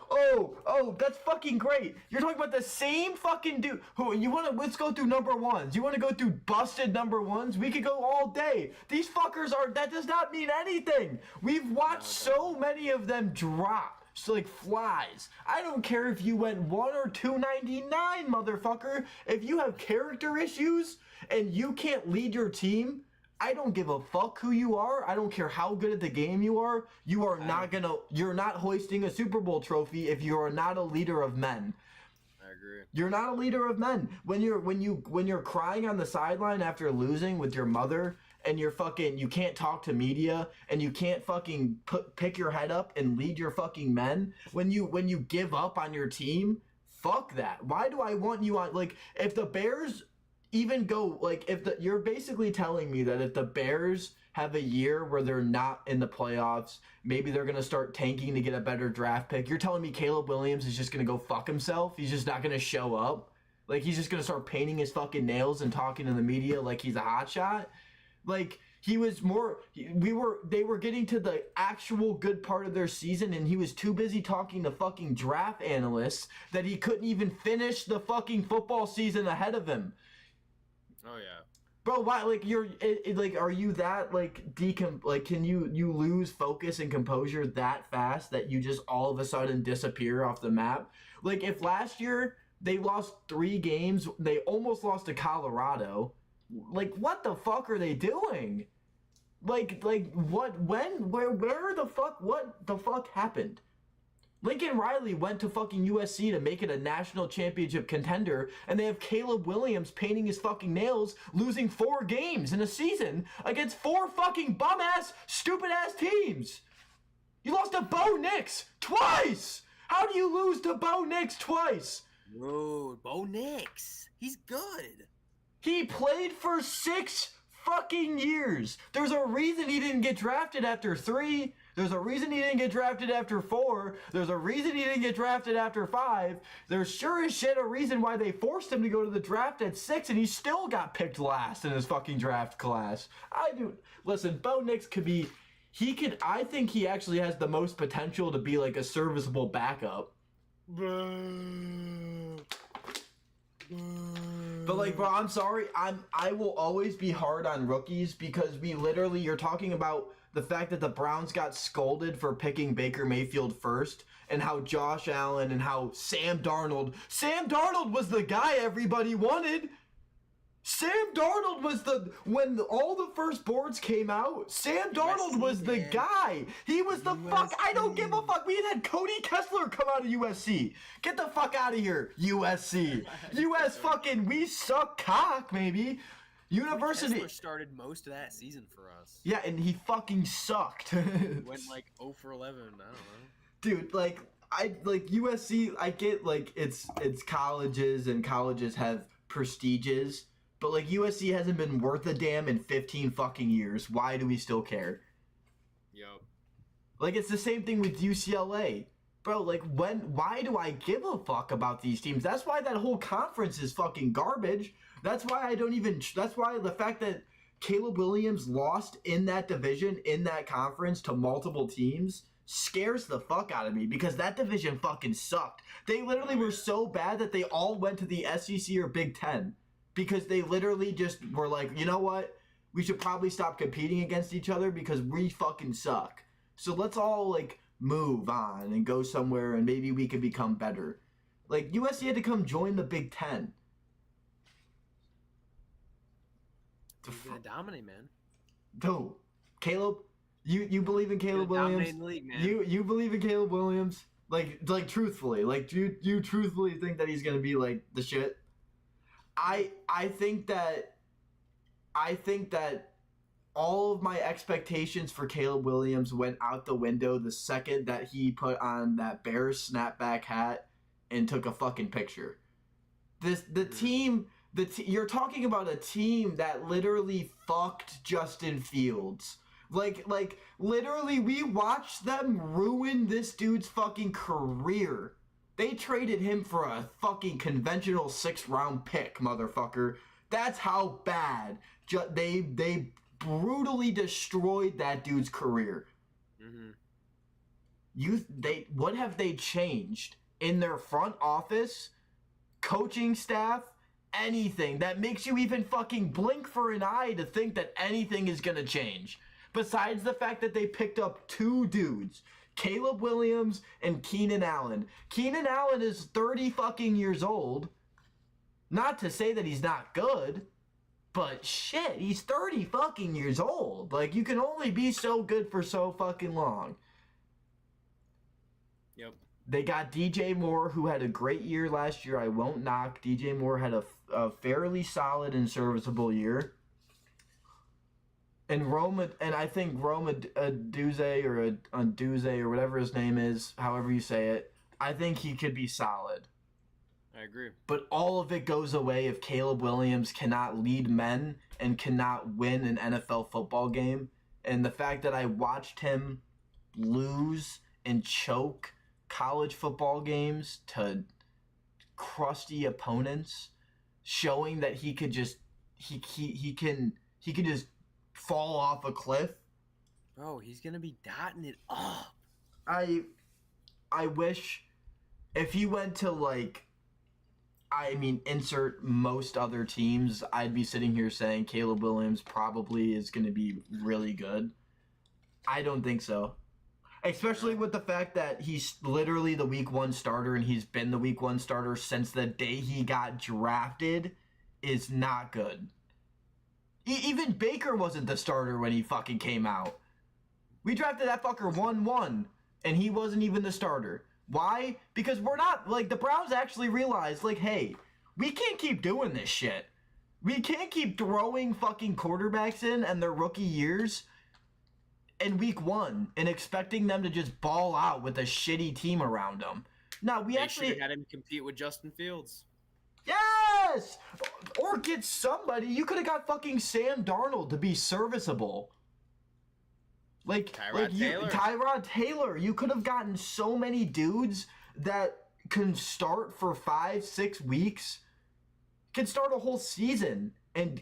Oh, that's fucking great. You're talking about the same fucking dude. Let's go through number ones. You want to go through busted number ones? We could go all day. These fuckers that does not mean anything. We've watched so many of them drop. So like flies. I don't care if you went 1 or 299, motherfucker. If you have character issues and you can't lead your team, I don't give a fuck who you are. I don't care how good at the game you are. You're not hoisting a Super Bowl trophy if you are not a leader of men. I agree. You're not a leader of men. When you're crying on the sideline after losing with your mother and you can't talk to media and you can't fucking pick your head up and lead your fucking men, when you give up on your team, fuck that. Why do I want you on, like, if the Bears even go, like, you're basically telling me that if the Bears have a year where they're not in the playoffs, maybe they're going to start tanking to get a better draft pick. You're telling me Caleb Williams is just going to go fuck himself? He's just not going to show up? Like, he's just going to start painting his fucking nails and talking to the media like he's a hotshot? Like, they were getting to the actual good part of their season and he was too busy talking to fucking draft analysts that he couldn't even finish the fucking football season ahead of him. Oh yeah, bro. Why? Like are you that can you lose focus and composure that fast that you just all of a sudden disappear off the map? Like if last year they lost 3 games, they almost lost to Colorado. Like what the fuck are they doing? Like what? When? Where the fuck? What the fuck happened? Lincoln Riley went to fucking USC to make it a national championship contender, and they have Caleb Williams painting his fucking nails, losing 4 games in a season against 4 fucking bum-ass, stupid-ass teams. You lost to Bo Nix twice! How do you lose to Bo Nix twice? Bro, Bo Nix. He's good. He played for 6 fucking years. There's a reason he didn't get drafted after 3. There's a reason he didn't get drafted after 4. There's a reason he didn't get drafted after 5. There's sure as shit a reason why they forced him to go to the draft at 6 and he still got picked last in his fucking draft class. Listen, Bo Nix I think he actually has the most potential to be like a serviceable backup. But like, bro, I'm sorry. I will always be hard on rookies because you're talking about the fact that the Browns got scolded for picking Baker Mayfield first and how Josh Allen and how Sam Darnold was the guy everybody wanted. Sam Darnold was when all the first boards came out, Sam Darnold was the guy. He was the fuck. I don't give a fuck. We had Cody Kessler come out of USC. Get the fuck out of here, USC. US fucking, we suck cock, maybe. University. Kessler started most of that season for us. Yeah, and he fucking sucked. Went like 0 for 11. I don't know. Dude, USC. I get it's colleges and colleges have prestiges, but like USC hasn't been worth a damn in 15 fucking years. Why do we still care? Yup. Like it's the same thing with UCLA. Bro, why do I give a fuck about these teams? That's why that whole conference is fucking garbage. That's why the fact that Caleb Williams lost in that division, in that conference to multiple teams scares the fuck out of me because that division fucking sucked. They literally were so bad that they all went to the SEC or Big Ten because they literally just were like, you know what? We should probably stop competing against each other because we fucking suck. So let's all move on and go somewhere and maybe we could become better. Like USC had to come join the Big Ten. He's gonna dominate, man. Who? Caleb? You believe in Caleb He's Williams? dominating the league, man. You believe in Caleb Williams? Like truthfully, like you truthfully think that he's gonna be like the shit? I think that all of my expectations for Caleb Williams went out the window the second that he put on that Bears snapback hat and took a fucking picture. You're talking about a team that literally fucked Justin Fields. Like literally we watched them ruin this dude's fucking career. They traded him for a fucking conventional 6th-round pick, motherfucker. That's how bad they brutally destroyed that dude's career. Mm-hmm. What have they changed in their front office, coaching staff, anything that makes you even fucking blink for an eye to think that anything is gonna change? Besides the fact that they picked up 2 dudes, Caleb Williams and Keenan Allen. Keenan Allen is 30 fucking years old. Not to say that he's not good, but shit, he's 30 fucking years old. Like, you can only be so good for so fucking long. Yep. They got DJ Moore, who had a great year last year. I won't knock. DJ Moore had a fairly solid and serviceable year. And I think Rome Odunze or whatever his name is, however you say it, I think he could be solid. I agree. But all of it goes away if Caleb Williams cannot lead men and cannot win an NFL football game. And the fact that I watched him lose and choke college football games to crusty opponents, showing that he could just he can just fall off a cliff. Bro, he's gonna be dotting it up. I wish if he went to insert most other teams, I'd be sitting here saying Caleb Williams probably is going to be really good. I don't think so. Especially with the fact that he's literally the week 1 starter and he's been the week 1 starter since the day he got drafted is not good. Even Baker wasn't the starter when he fucking came out. We drafted that fucker 1-1 and he wasn't even the starter. Why? Because we're not, the Browns actually realized, hey, we can't keep doing this shit. We can't keep throwing fucking quarterbacks in and their rookie years in week 1 and expecting them to just ball out with a shitty team around them. No, we actually should have had him compete with Justin Fields. Yes! Or get somebody. You could have got fucking Sam Darnold to be serviceable. Tyrod Taylor. You could have gotten so many dudes that can start for 5-6 weeks, can start a whole season and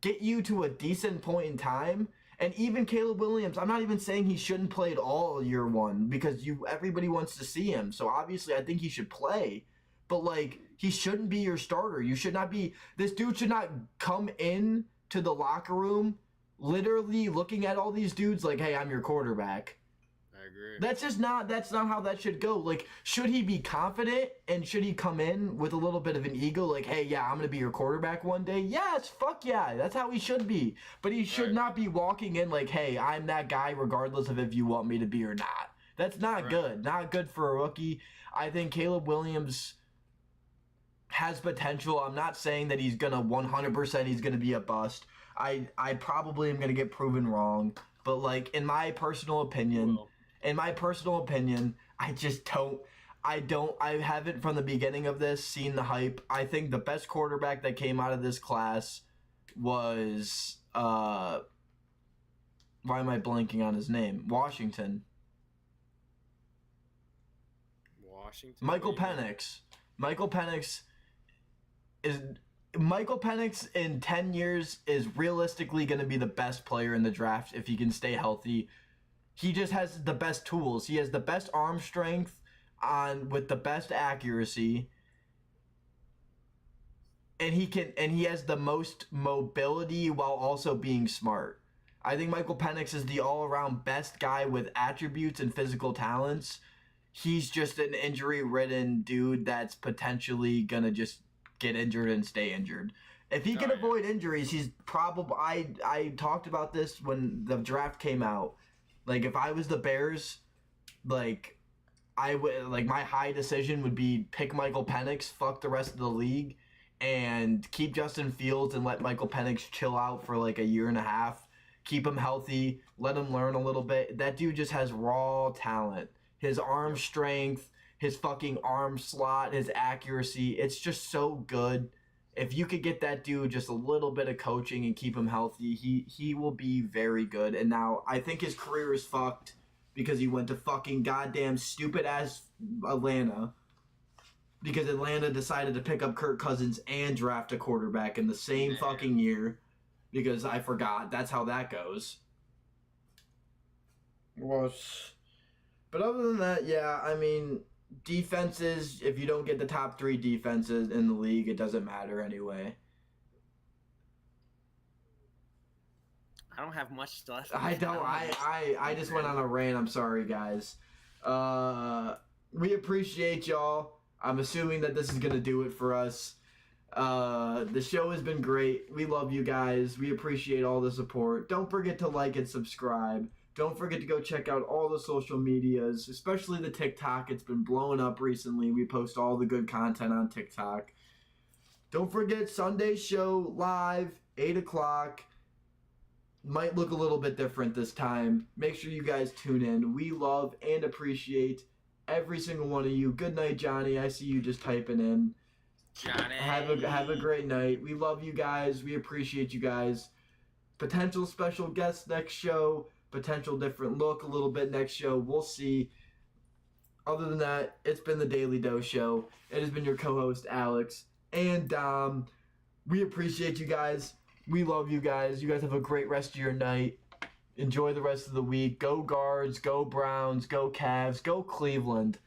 get you to a decent point in time. And even Caleb Williams, I'm not even saying he shouldn't play at all year 1 because everybody wants to see him. So obviously I think he should play. But he shouldn't be your starter. This dude should not come in to the locker room literally looking at all these dudes like, hey, I'm your quarterback. I agree. That's not how that should go. Should he be confident and should he come in with a little bit of an ego hey, yeah, I'm going to be your quarterback one day? Yes, fuck yeah. That's how he should be. But he should not be walking in hey, I'm that guy regardless of if you want me to be or not. That's not good. Not good for a rookie. I think Caleb Williams has potential. I'm not saying that he's going to 100% he's going to be a bust. I probably am going to get proven wrong, but in my personal opinion, I just don't. I haven't from the beginning of this seen the hype. I think the best quarterback that came out of this class was why am I blanking on his name? Washington. Michael Penix. Michael Penix in 10 years is realistically going to be the best player in the draft if he can stay healthy. He just has the best tools. He has the best arm strength with the best accuracy. And he has the most mobility while also being smart. I think Michael Penix is the all-around best guy with attributes and physical talents. He's just an injury-ridden dude that's potentially going to just get injured and stay injured. If he can yeah. avoid injuries, he's probably. I talked about this when the draft came out. Like, if I was the Bears, like, I would like my high decision would be pick Michael Penix, fuck the rest of the league, and keep Justin Fields and let Michael Penix chill out for like a year and a half. Keep him healthy, let him learn a little bit. That dude just has raw talent. His arm strength, his fucking arm slot, his accuracy, it's just so good. If you could get that dude just a little bit of coaching and keep him healthy, he will be very good. And now I think his career is fucked because he went to fucking goddamn stupid ass Atlanta. Because Atlanta decided to pick up Kirk Cousins and draft a quarterback in the same fucking year. Because I forgot. That's how that goes. But other than that, yeah, I mean, defenses, if you don't get the top 3 defenses in the league, it doesn't matter anyway. I don't have much left. I just went on a rant. I'm sorry, guys. We appreciate y'all. I'm assuming that this is going to do it for us. The show has been great. We love you guys. We appreciate all the support. Don't forget to like and subscribe. Don't forget to go check out all the social medias, especially the TikTok. It's been blowing up recently. We post all the good content on TikTok. Don't forget Sunday show live, 8 o'clock. Might look a little bit different this time. Make sure you guys tune in. We love and appreciate every single one of you. Good night, Johnny. I see you just typing in. Johnny. Have a great night. We love you guys. We appreciate you guys. Potential special guests next show. Potential different look a little bit next show. We'll see. Other than that, it's been the Daily Dose Show. It has been your co-host, Alex and Dom. We appreciate you guys. We love you guys. You guys have a great rest of your night. Enjoy the rest of the week. Go Guards. Go Browns. Go Cavs. Go Cleveland.